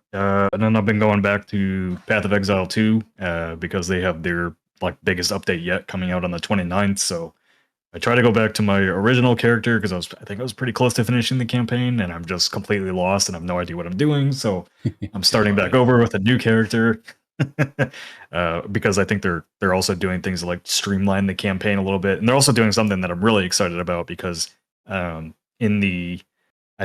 And then I've been going back to Path of Exile 2 because they have their biggest update yet coming out on the 29th. So I try to go back to my original character because I think I was pretty close to finishing the campaign, and I'm just completely lost and I have no idea what I'm doing. So I'm starting back over with a new character because I think they're also doing things to streamline the campaign a little bit, and they're also doing something that I'm really excited about because I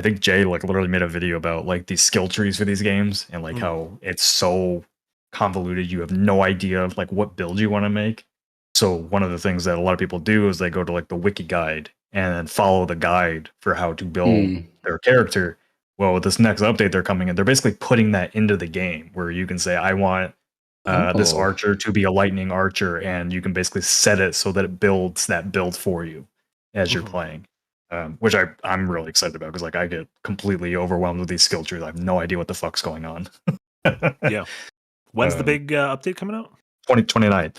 think Jay literally made a video about these skill trees for these games and how it's so convoluted. You have no idea of what build you want to make. So one of the things that a lot of people do is they go to the wiki guide and then follow the guide for how to build their character. Well, with this next update they're coming in, they're basically putting that into the game where you can say, I want this archer to be a lightning archer, and you can basically set it so that it builds that build for you as you're playing. Which I'm really excited about because I get completely overwhelmed with these skill trees. I have no idea what the fuck's going on. Yeah. When's the big update coming out? 2029.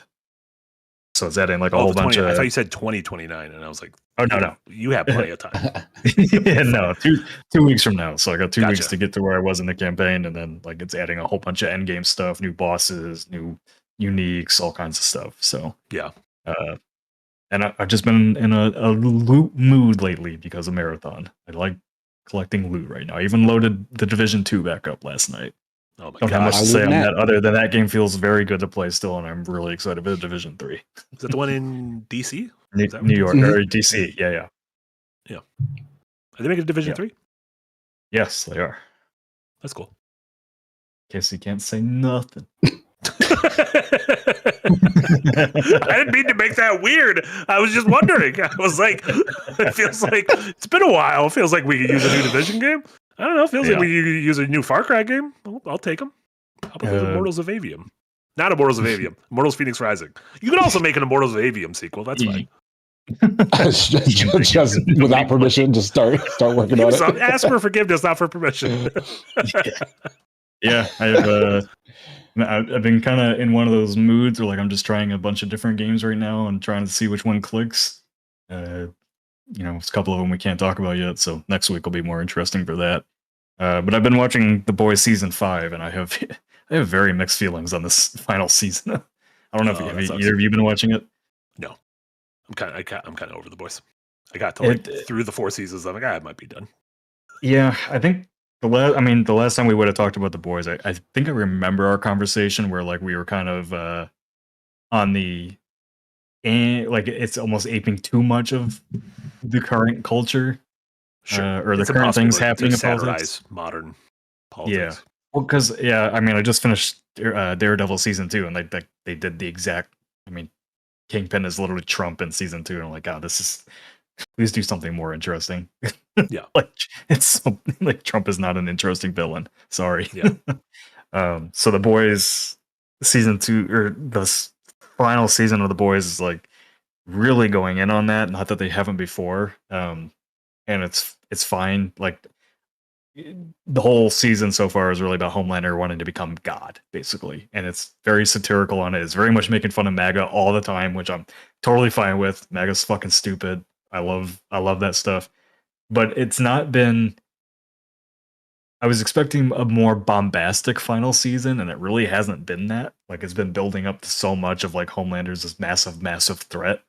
So it's adding a whole bunch of... I thought you said 2029, and I was like, oh, no. You have plenty of time. Yeah, no, 2 weeks from now. So I got 2 weeks to get to where I was in the campaign, and then it's adding a whole bunch of endgame stuff, new bosses, new uniques, all kinds of stuff. So yeah. And I've just been in a loot mood lately because of Marathon. I like collecting loot right now. I even loaded the Division 2 back up last night. Oh my Don't have much God. to say on that other than that game feels very good to play still, and I'm really excited for the Division 3. Is that the one in DC? New York, or DC, yeah. Are they making a Division 3? Yes, they are. That's cool. Guess you can't say nothing. I didn't mean to make that weird. I was just wondering. I was like, it feels like it's been a while. It feels like we could use a new Division game. I don't know. It feels like we could use a new Far Cry game. I'll take them. How about the Immortals of Avium? Not Immortals of Avium. Immortals Phoenix Rising. You can also make an Immortals of Avium sequel. That's fine. just without permission, just start working on it. Ask for forgiveness, not for permission. Yeah, I've been kind of in one of those moods where I'm just trying a bunch of different games right now and trying to see which one clicks. There's a couple of them we can't talk about yet, so next week will be more interesting for that. But I've been watching The Boys season 5, and I have very mixed feelings on this final season. I don't know if either of you been watching it. No, I'm kind of over The Boys. I got to through the 4 seasons. I'm like, I might be done. Yeah, I think the last time we would have talked about The Boys, I think I remember our conversation where we were kind of on the it's almost aping too much of the current culture, or the current things happening in politics. Modern politics. Yeah, well, because I just finished Daredevil season 2, and they did the exact. Kingpin is literally Trump in season 2, and I'm like, God, please do something more interesting. Yeah, it's so, Trump is not an interesting villain. Sorry. Yeah. So The Boys season 2, or the final season of The Boys, is really going in on that. Not that they haven't before. And it's fine. The whole season so far is really about Homelander wanting to become God, basically, and it's very satirical on it. It's very much making fun of MAGA all the time, which I'm totally fine with. MAGA's fucking stupid. I love that stuff, but it's not been. I was expecting a more bombastic final season, and it really hasn't been that. It's been building up to so much of Homelander's this massive threat,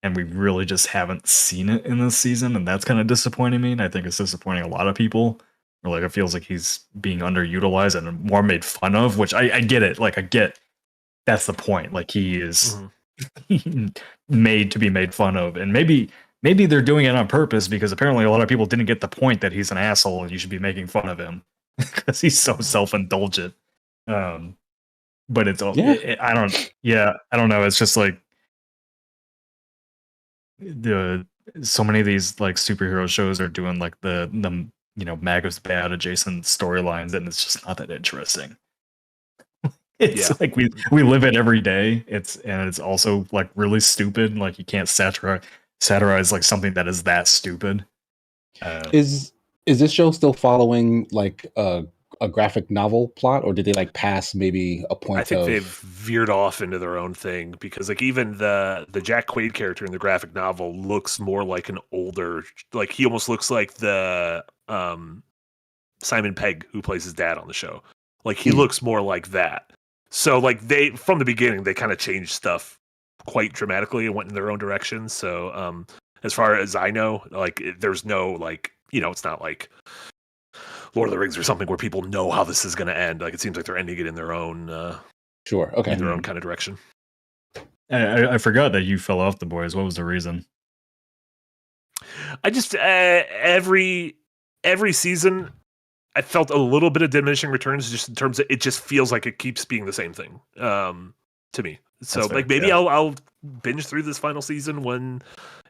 and we really just haven't seen it in this season, and that's kind of disappointing me, and I think it's disappointing a lot of people. Or it feels like he's being underutilized and more made fun of, which I get it. I get that's the point. He is made to be made fun of, and maybe they're doing it on purpose because apparently a lot of people didn't get the point that he's an asshole and you should be making fun of him because he's so self-indulgent. But it's all I don't know. It's just the so many of these like superhero shows are doing like the MAGA's bad adjacent storylines, and it's just not that interesting. It's like we live it every day. It's also like really stupid. Like you can't satirize like something that is that stupid. Is this show still following like a graphic novel plot, or did they like pass maybe a point? I think they've veered off into their own thing, because like even the Jack Quaid character in the graphic novel looks more like an older, like he almost looks like the Simon Pegg who plays his dad on the show. Like he looks more like that. So like they, from the beginning, they kind of changed stuff quite dramatically and went in their own direction. So as far as I know, like there's no like, it's not like Lord of the Rings or something where people know how this is going to end. Like it seems like they're ending it in their own in their own kind of direction. I forgot that you fell off The Boys. What was the reason? I just every season I felt a little bit of diminishing returns, just in terms of it just feels like it keeps being the same thing to me. So That's fair, like maybe yeah. I'll binge through this final season when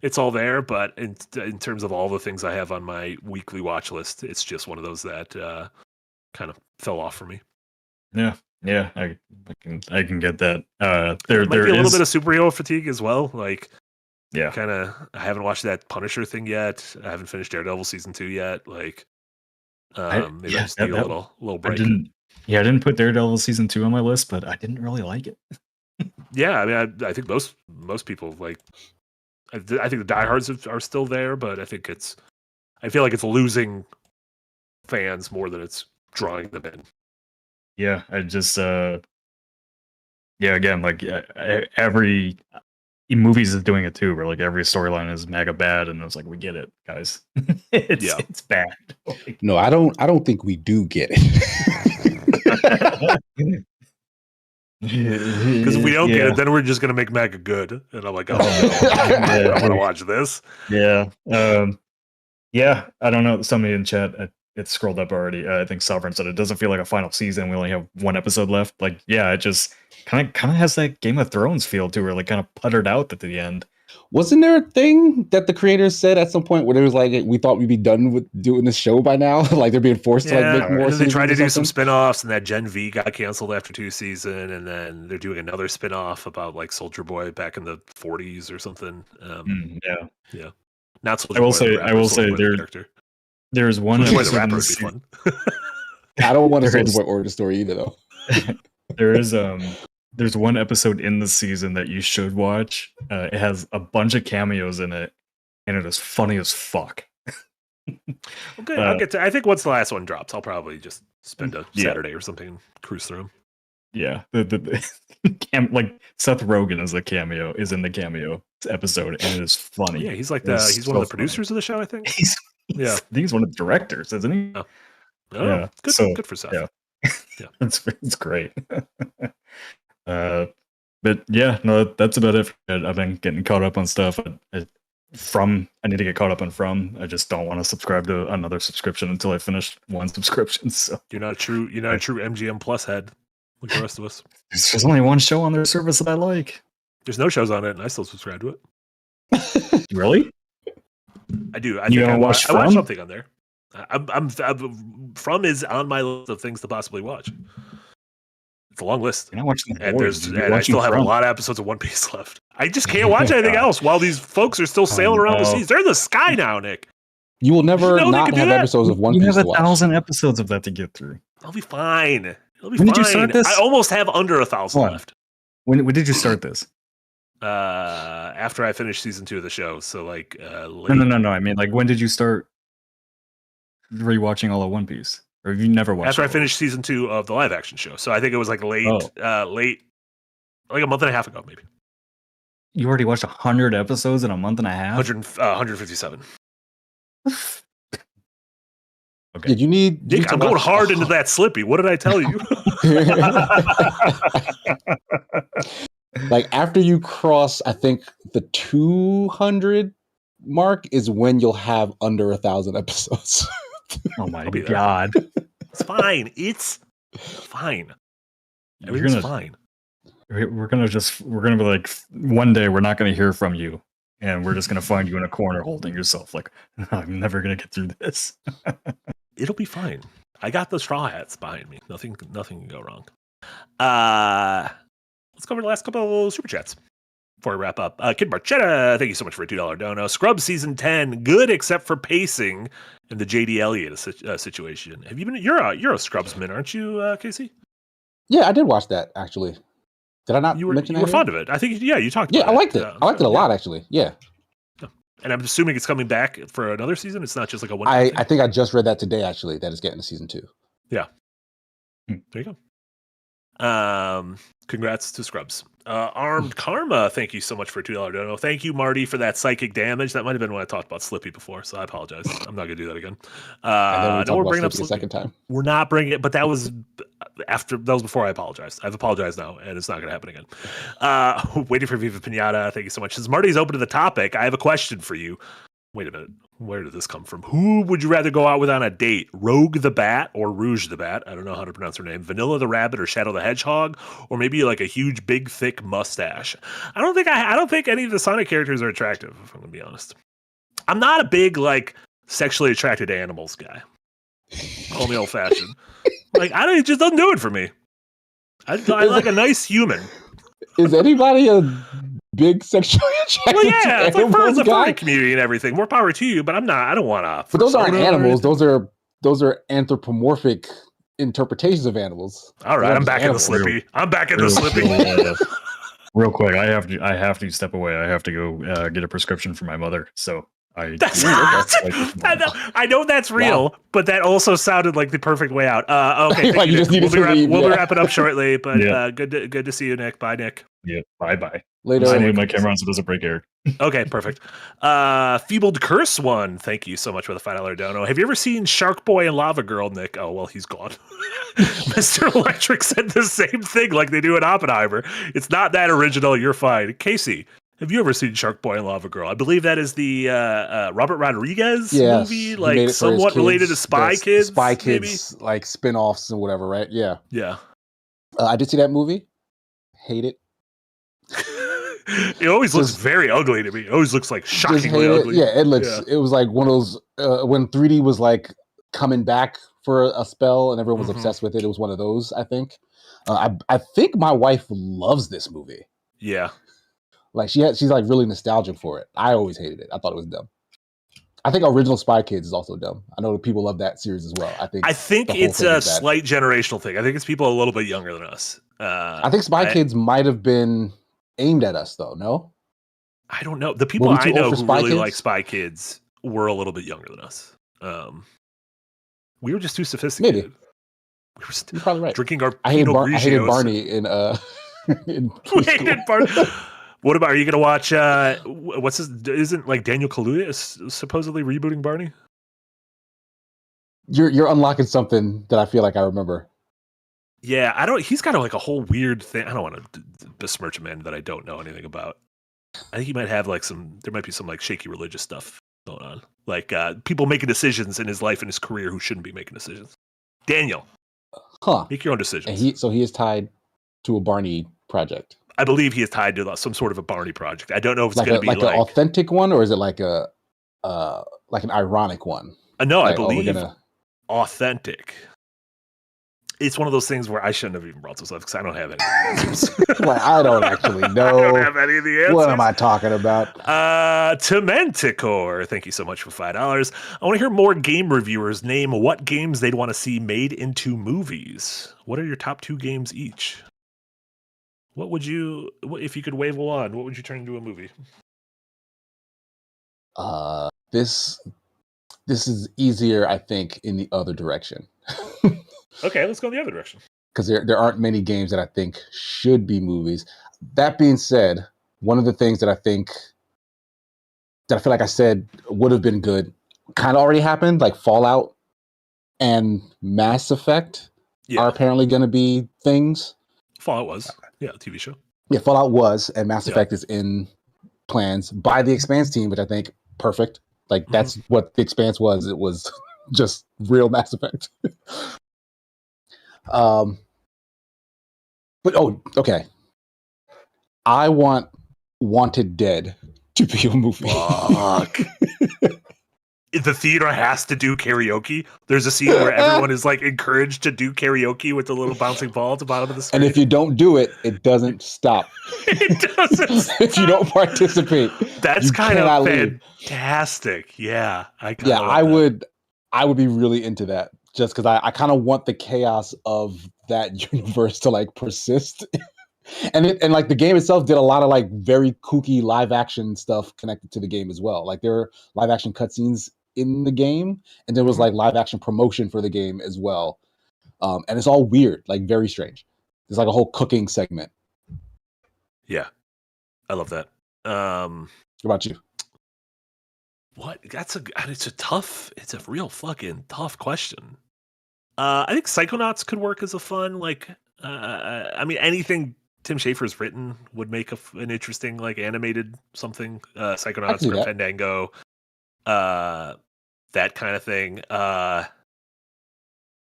it's all there. But in terms of all the things I have on my weekly watch list, it's just one of those that kind of fell off for me. Yeah, I can get that. There might be a little bit of superhero fatigue as well. Like, yeah, kind of. I haven't watched that Punisher thing yet. I haven't finished Daredevil season 2 yet. Like, maybe I just need a little break. I didn't put Daredevil season 2 on my list, but I didn't really like it. Yeah, I mean, I think most people like. I think the diehards are still there, but I feel like it's losing fans more than it's drawing them in. Yeah, I just again, like every movies is doing it too, where like every storyline is mega bad, and I was like, we get it, guys. It's bad. Like, no, I don't think we do get it. Because if we don't get it, then we're just gonna make mega good, and I'm like, oh no, I want to watch this. Yeah, I don't know. Somebody in chat, it scrolled up already. I think Sovereign said it doesn't feel like a final season. We only have one episode left. Like, yeah, it just kind of has that Game of Thrones feel to it, like kind of puttered out at the end. Wasn't there a thing that the creators said at some point where there was like, we thought we'd be done with doing this show by now? Like they're being forced to like make more. They tried to do some spin-offs, and that Gen V got canceled after 2 seasons, and then they're doing another spin-off about like Soldier Boy back in the 40s or something. Yeah. Not Soldier Boy. I will say there's one episode the rapper would be fun. I don't want to Soldier Boy origin story either though. There's one episode in the season that you should watch. It has a bunch of cameos in it, and it is funny as fuck. Okay, I'll get to. I think once the last one drops, I'll probably just spend a Saturday or something and cruise through them. Yeah, like Seth Rogen is in the cameo episode, and it is funny. Yeah, he's like he's one of the producers of the show, I think. I think he's one of the directors, isn't he? Oh. Yeah, good for Seth. Yeah, it's great. But yeah, no, that's about it. I've been getting caught up on stuff. I need to get caught up on From. I just don't want to subscribe to another subscription until I finish one subscription. So you're not a true MGM Plus head like the rest of us. There's only one show on their service that I like. There's no shows on it, and I still subscribe to it. Really? I do. I watch I watch something on there. I'm From is on my list of things to possibly watch. It's a long list. You're not watching and I still have a lot of episodes of One Piece left. I just can't watch anything else while these folks are still sailing around the seas. They're in the sky now, Nick. You will never not have episodes of One Piece. You have 1,000 episodes of that to get through. I'll be fine. When did you start this? I almost have under 1,000 left. When did you start this? After I finished season 2 of the show. So like No. I mean, like, when did you start rewatching all of One Piece? Or have you never watched? After I finished season 2 of the live action show. So I think it was like late, like a month and a half ago, maybe. You already watched 100 episodes in a month and a half? 157. Okay. Did you need? Nick, I'm going hard into that Slippy. What did I tell you? Like after you cross, I think the 200 mark is when you'll have under 1,000 episodes. Oh my god! It's fine. It's fine. Everything's fine. We're gonna be like, one day we're not gonna hear from you, and we're just gonna find you in a corner holding yourself like, I'm never gonna get through this. It'll be fine. I got the straw hats behind me. Nothing can go wrong. Let's go over the last couple of super chats before we wrap up. Kid Marchetta, thank you so much for a $2 dono. Scrubs season 10, good except for pacing and the JD Elliott situation. Have you been? You're a Scrubsman, aren't you, Casey? Yeah, I did watch that actually. Did I not mention that? You were fond of it. I think you talked about it. Yeah, I liked it. I liked it a lot actually. Yeah. And I'm assuming it's coming back for another season. It's not just like a one. I think I just read that today actually. That it's getting to season 2. Yeah. There you go. Congrats to Scrubs. Armed Karma, thank you so much for a $2 dono. Thank you, Marty, for that psychic damage. That might have been when I talked about Slippy before, so I apologize. I'm not going to do that again. And then we're bringing up Slippy a second time. We're not bringing it, but that was before I apologized. I've apologized now, and it's not going to happen again. Waiting for Viva Pinata, thank you so much. Since Marty's open to the topic, I have a question for you. Wait a minute. Where did this come from? Who would you rather go out with on a date? Rogue the Bat or Rouge the Bat? I don't know how to pronounce her name. Vanilla the Rabbit or Shadow the Hedgehog? Or maybe like a huge, big, thick mustache? I don't think any of the Sonic characters are attractive, if I'm going to be honest. I'm not a big, like, sexually attracted to animals guy. Call me old-fashioned. It just doesn't do it for me. I like a nice human. Is anybody a big sexually attracted? Well, yeah, it's like for the guy? furry community and everything. More power to you, but I'm not. I don't want to. But those aren't animals. Those are anthropomorphic interpretations of animals. All right, I'm back in the Slippy. Real quick, I have to step away. I have to go get a prescription for my mother. So I know that's real, but that also sounded like the perfect way out. Okay, Like you just need to leave, we'll be wrapping up shortly, but good to see you, Nick. Bye, Nick. Yeah, bye. Later. I need my camera on so it doesn't break air. Okay, perfect. Feebled Curse One, thank you so much for the $5 dono. Have you ever seen Shark Boy and Lava Girl, Nick? Oh, well, he's gone. Mr. Electric said the same thing like they do in Oppenheimer. It's not that original. You're fine. Casey, have you ever seen Shark Boy and Lava Girl? I believe that is the Robert Rodriguez movie, like somewhat related to Spy Kids. Spy Kids, maybe? Like spin-offs and whatever, right? Yeah. Yeah. I did see that movie. Hate it. It always looks very ugly to me. It always looks like shockingly ugly. Yeah, it looks. Yeah. It was like one of those when 3D was like coming back for a spell and everyone was obsessed with it. It was one of those. I think. I think my wife loves this movie. Yeah, like she's like really nostalgic for it. I always hated it. I thought it was dumb. I think original Spy Kids is also dumb. I know people love that series as well. I think it's a slight generational thing. I think it's people a little bit younger than us. I think Spy Kids might have been aimed at us though. No, I don't know. The people I know who really like Spy Kids were a little bit younger than us. We were just too sophisticated. Maybe. You're probably right. Drinking our I hated Barney in hated Barney. What about, are you going to watch, what's his, isn't like Daniel Kaluuya supposedly rebooting Barney? You're unlocking something that I feel like I remember. Yeah, he's got like a whole weird thing. I don't want to besmirch a man that I don't know anything about. I think he might have like there might be some like shaky religious stuff going on. Like people making decisions in his life and his career who shouldn't be making decisions. Daniel. Make your own decisions. And so he is tied to a Barney project. I believe he is tied to some sort of a Barney project. I don't know if it's going to be like an authentic one, or is it like an ironic one? No, I believe authentic. It's one of those things where I shouldn't have even brought this up because I don't have any answers. Well, I don't actually know. I don't have any of the answers. What am I talking about? Tementicor, thank you so much for $5. I want to hear more game reviewers name what games they'd want to see made into movies. What are your top 2 games each? What would you, if you could wave a wand, what would you turn into a movie? This is easier, I think, in the other direction. Okay, let's go in the other direction. Because there aren't many games that I think should be movies. That being said, one of the things that I feel like I said would have been good kind of already happened, like Fallout and Mass Effect are apparently going to be things. Fallout was, TV show. Yeah, Fallout was, and Mass Effect is in plans by the Expanse team, which I think perfect. Like that's what the Expanse was. It was just real Mass Effect. But okay. I want Wanted Dead to be a movie. Fuck. The theater has to do karaoke. There's a scene where everyone is like encouraged to do karaoke with the little bouncing ball at the bottom of the screen. And if you don't do it, it doesn't stop. It doesn't stop. If you don't participate, That's you kind cannot of leave. fantastic. Yeah, I would be really into that just because I kind of want the chaos of that universe to like persist. And like the game itself did a lot of like very kooky live action stuff connected to the game as well. Like there were live action cutscenes in the game, and there was like live action promotion for the game as well. And it's all weird, like very strange. There's like a whole cooking segment. Yeah, I love that. What about you? What? It's a real fucking tough question. I think Psychonauts could work as a fun, like, I mean, anything Tim Schafer's written would make an interesting, like, animated something. Psychonauts, Grim Fandango, that kind of thing.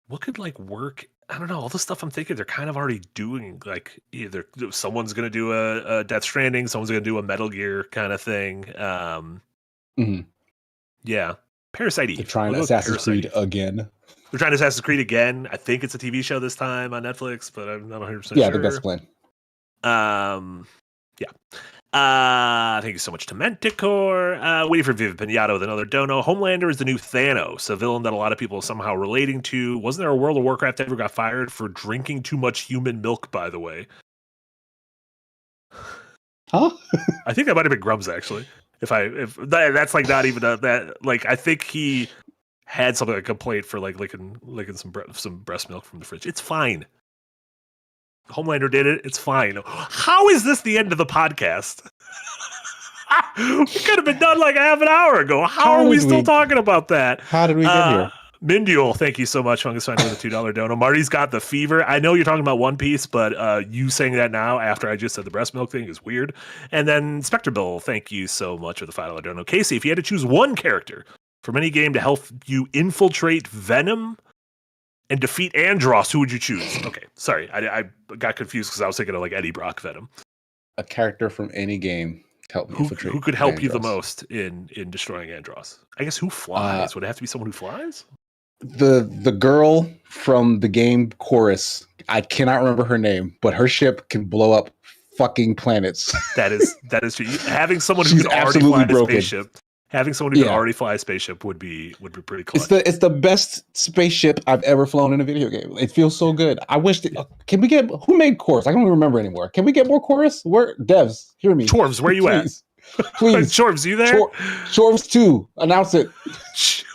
What could, like, work? I don't know. All the stuff I'm thinking, they're kind of already doing, like, either someone's going to do a Death Stranding, someone's going to do a Metal Gear kind of thing. Yeah. Parasite Eve. They're trying Assassin's Creed again. They're trying Assassin's Creed again. I think it's a TV show this time on Netflix, but I'm not 100% sure. Yeah, I think that's the plan. Yeah. Thank you so much to Manticore. Waiting for Vivid Pinata with another dono. Homelander is the new Thanos, a villain that a lot of people are somehow relating to. Wasn't there a World of Warcraft that ever got fired for drinking too much human milk, by the way? Huh? I think that might have been Grubs, actually. If that's like not even that, like, I think he had something like a complaint for like licking some breast milk from the fridge. It's fine. Homelander did it. It's fine. How is this the end of the podcast? We could have been done like a half an hour ago. How are we still talking about that? How did we get here? Minduel, thank you so much, Fungus Finder, with a $2 dono. Marty's got the fever. I know you're talking about One Piece, but you saying that now after I just said the breast milk thing is weird. And then Spectre Bill, thank you so much for the $5 dono. Casey, if you had to choose one character from any game to help you infiltrate Venom and defeat Andross, who would you choose? Okay, sorry, I got confused because I was thinking of like Eddie Brock Venom. A character from any game to help me infiltrate. Who could help Andross. you the most in destroying Andross? I guess who flies? Would it have to be someone who flies? The girl from the game Chorus, I cannot remember her name, but her ship can blow up fucking planets. That is true. Having someone who can already fly a spaceship. Having someone who can already fly a spaceship would be pretty cool. It's the best spaceship I've ever flown in a video game. It feels so good. I wish. Can we get who made Chorus? I don't even remember anymore. Can we get more Chorus? Where devs? Hear me. Chorvs, where you please. at? Please, Chorvs, you there? Chorvs 2, announce it.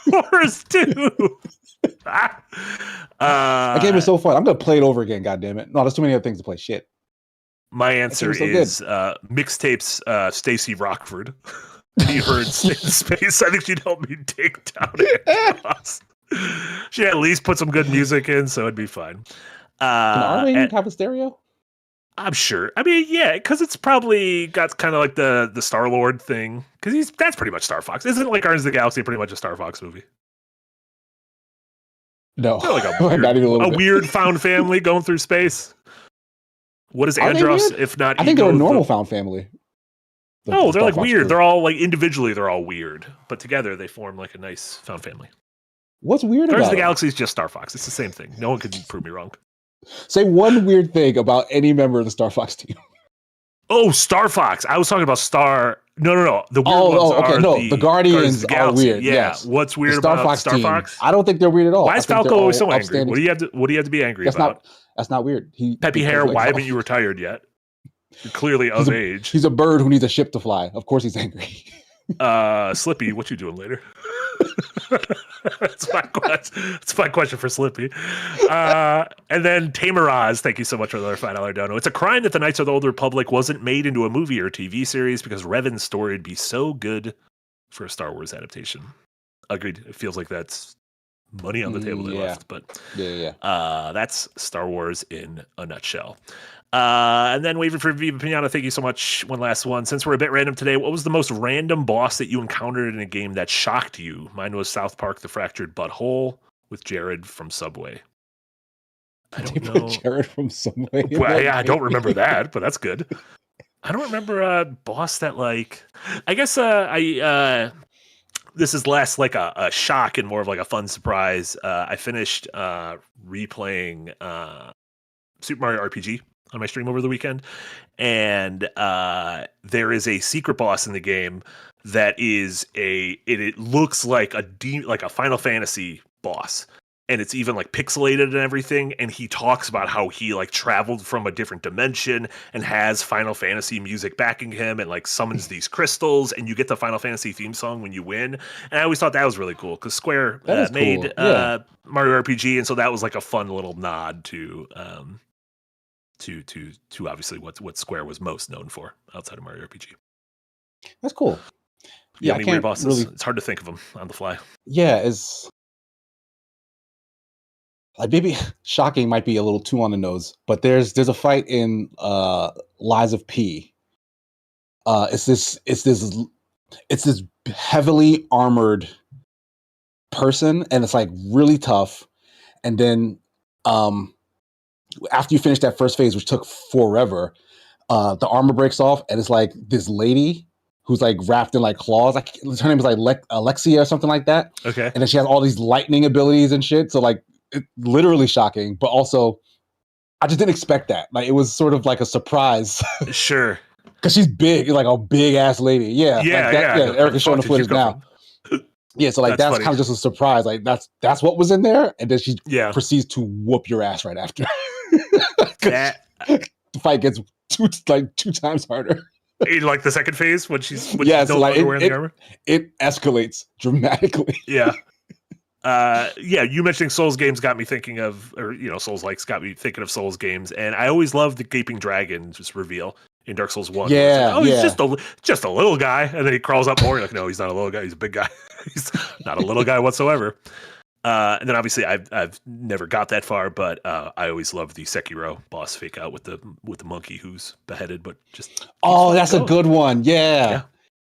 Chorvs 2. That game is so fun. I'm gonna play it over again. God damn it! No, there's too many other things to play. Shit. My answer is Mixtape's Stacy Rockford. He heard space. I think she'd help me take down Andross. She'd at least put some good music in, so it'd be fine. Can Arlene have a stereo? I'm sure. I mean, yeah, because it's probably got kind of like the Star-Lord thing. Because that's pretty much Star Fox. Isn't it like Guardians of the Galaxy pretty much a Star Fox movie? No. Like a weird found family going through space. What is Andross if not? I think they're a normal found family. No, they're like weird. They're all like individually, they're all weird, but together they form like a nice found family. What's weird about Guardians of the Galaxy is just Star Fox. It's the same thing. No one can prove me wrong. Say one weird thing about any member of the Star Fox team. Oh, Star Fox. I was talking about Star. No. The weird ones are the Guardians are weird. Yeah. Yes. What's weird about Star Fox? I don't think they're weird at all. Why is Falco always so angry? What do you have to be angry about? That's not weird. Peppy hair. Why haven't you retired yet? You're clearly of age. He's a bird who needs a ship to fly. Of course he's angry. Slippy, what you doing later? That's my question for Slippy. And then Tamaraz, thank you so much for the $5 dono. It's a crime that the Knights of the Old Republic wasn't made into a movie or TV series because Revan's story would be so good for a Star Wars adaptation. Agreed. It feels like that's money on the table they left, but that's Star Wars in a nutshell. And then waiting for Viva Pinata, thank you so much. One last one. Since we're a bit random today, what was the most random boss that you encountered in a game that shocked you? Mine was South Park: The Fractured Butthole with Jared from Subway. I don't know. Jared from Subway. Well, yeah, I don't remember that, but that's good. I don't remember a boss that like. I guess I this is less like a shock and more of like a fun surprise. I finished replaying Super Mario RPG on my stream over the weekend, and there is a secret boss in the game that is it looks like like a Final Fantasy boss, and it's even like pixelated and everything, and he talks about how he like traveled from a different dimension and has Final Fantasy music backing him and like summons these crystals, and you get the Final Fantasy theme song when you win. And I always thought that was really cool because Square made cool. Yeah. Mario RPG, and so that was like a fun little nod to obviously what Square was most known for outside of Mario RPG. That's cool. Yeah, I any can't weird bosses? really. It's hard to think of them on the fly. Yeah, it's like maybe shocking might be a little too on the nose, but there's a fight in Lies of P. It's this heavily armored person, and it's like really tough. And then after you finish that first phase, which took forever, the armor breaks off, and it's like this lady who's like wrapped in like claws. Her name is like Alexia or something like that. Okay. And then she has all these lightning abilities and shit. So like, literally shocking, but also I just didn't expect that. Like, it was sort of like a surprise. Sure. Because she's big, like a big ass lady. Yeah. Yeah, like that, yeah. Eric is showing the footage now. Yeah, so like that's kind of just a surprise. Like that's what was in there, and then she proceeds to whoop your ass right after. The fight gets two times harder. In like the second phase when she's no like longer wearing the armor? It escalates dramatically. Yeah. You mentioning Souls games got me thinking of, or Souls likes got me thinking of Souls games, and I always love the Gaping Dragon just reveal in Dark Souls 1. Yeah, he's just a little guy, and then he crawls up more. You're like, no, he's not a little guy. He's a big guy. He's not a little guy whatsoever. And then obviously I've never got that far, but I always love the Sekiro boss fake out with the monkey who's beheaded, but just that's a good one. Yeah.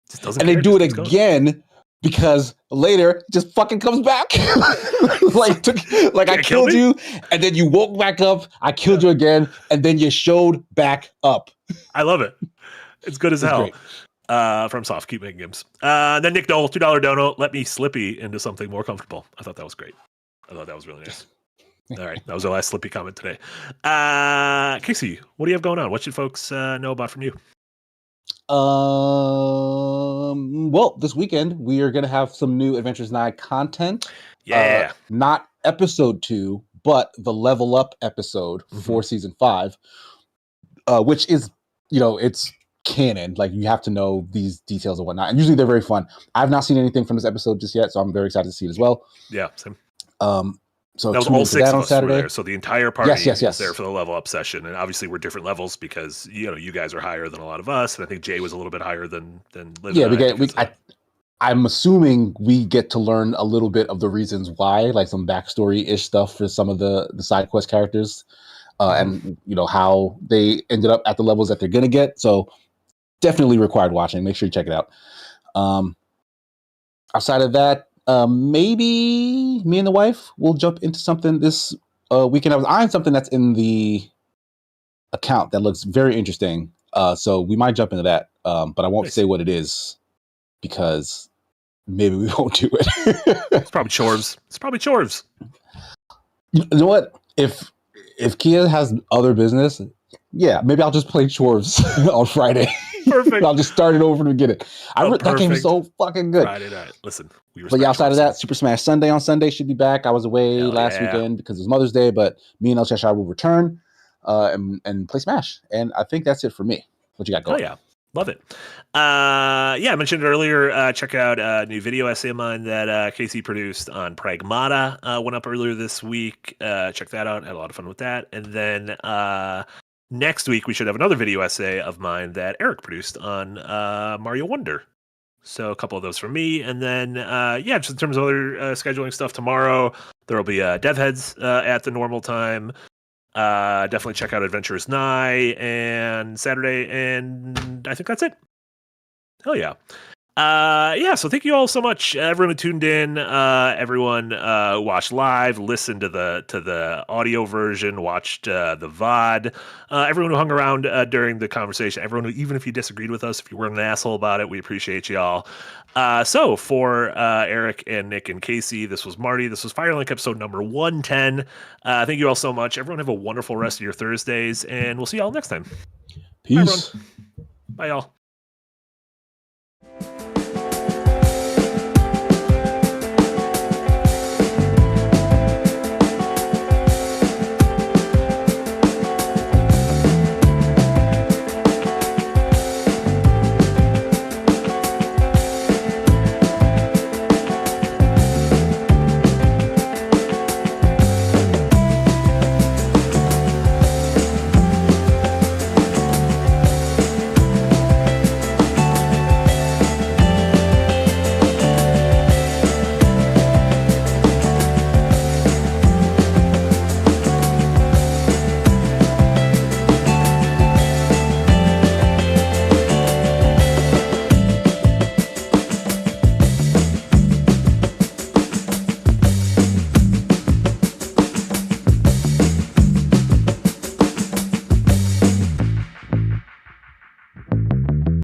Just doesn't. And they do it again. Because later, it just fucking comes back. I killed you, and then you woke back up. I killed you again, and then you showed back up. I love it. It's good as hell. From Soft, keep making games. Then Nick Dole, $2 dono. Let me Slippy into something more comfortable. I thought that was great. I thought that was really nice. All right, that was our last Slippy comment today. Casey, what do you have going on? What should folks know about from you? Well, this weekend we are going to have some new Adventures Night content. Yeah. Not episode 2, but the level up episode for season 5, which is, it's canon. Like, you have to know these details and whatnot. And usually they're very fun. I've not seen anything from this episode just yet, so I'm very excited to see it as well. Yeah, same. So that was all 6 of us Saturday. were there. So the entire party yes. was there for the level up session, and obviously we're different levels because you guys are higher than a lot of us, and I think Jay was a little bit higher than Liv. Yeah, I'm assuming we get to learn a little bit of the reasons why, like some backstory-ish stuff for some of the side quest characters, and how they ended up at the levels that they're gonna get. So definitely required watching. Make sure you check it out. Outside of that. Maybe me and the wife will jump into something this weekend. I was eyeing something that's in the account that looks very interesting. So we might jump into that. But I won't say what it is because maybe we won't do it. It's probably chores. You know what? If Kia has other business, maybe I'll just play chores on Friday. Perfect. I'll just start it over to get it. That game is so fucking good. Friday night. Listen, but outside of that, Super Smash Sunday on Sunday should be back. I was away last weekend because it was Mother's Day, but me and El Cheshire will return and play Smash. And I think that's it for me. What you got going? Oh, yeah. Love it. I mentioned it earlier. Check out a new video essay of mine that Casey produced on Pragmata. Went up earlier this week. Check that out. Had a lot of fun with that. And then next week, we should have another video essay of mine that Eric produced on Mario Wonder. So a couple of those from me. And then, just in terms of other scheduling stuff, tomorrow there will be Dev Heads at the normal time. Definitely check out Adventures Nigh and Saturday. And I think that's it. Hell yeah. So thank you all so much, everyone who tuned in, everyone watched live, listened to the audio version, watched the VOD, everyone who hung around during the conversation, everyone who, even if you disagreed with us, if you weren't an asshole about it, we appreciate y'all. So for Eric and Nick and Casey, this was Marty. This was Firelink episode number 110. Thank you all so much. Everyone have a wonderful rest of your Thursdays, and we'll see y'all next time. Peace. Bye, y'all.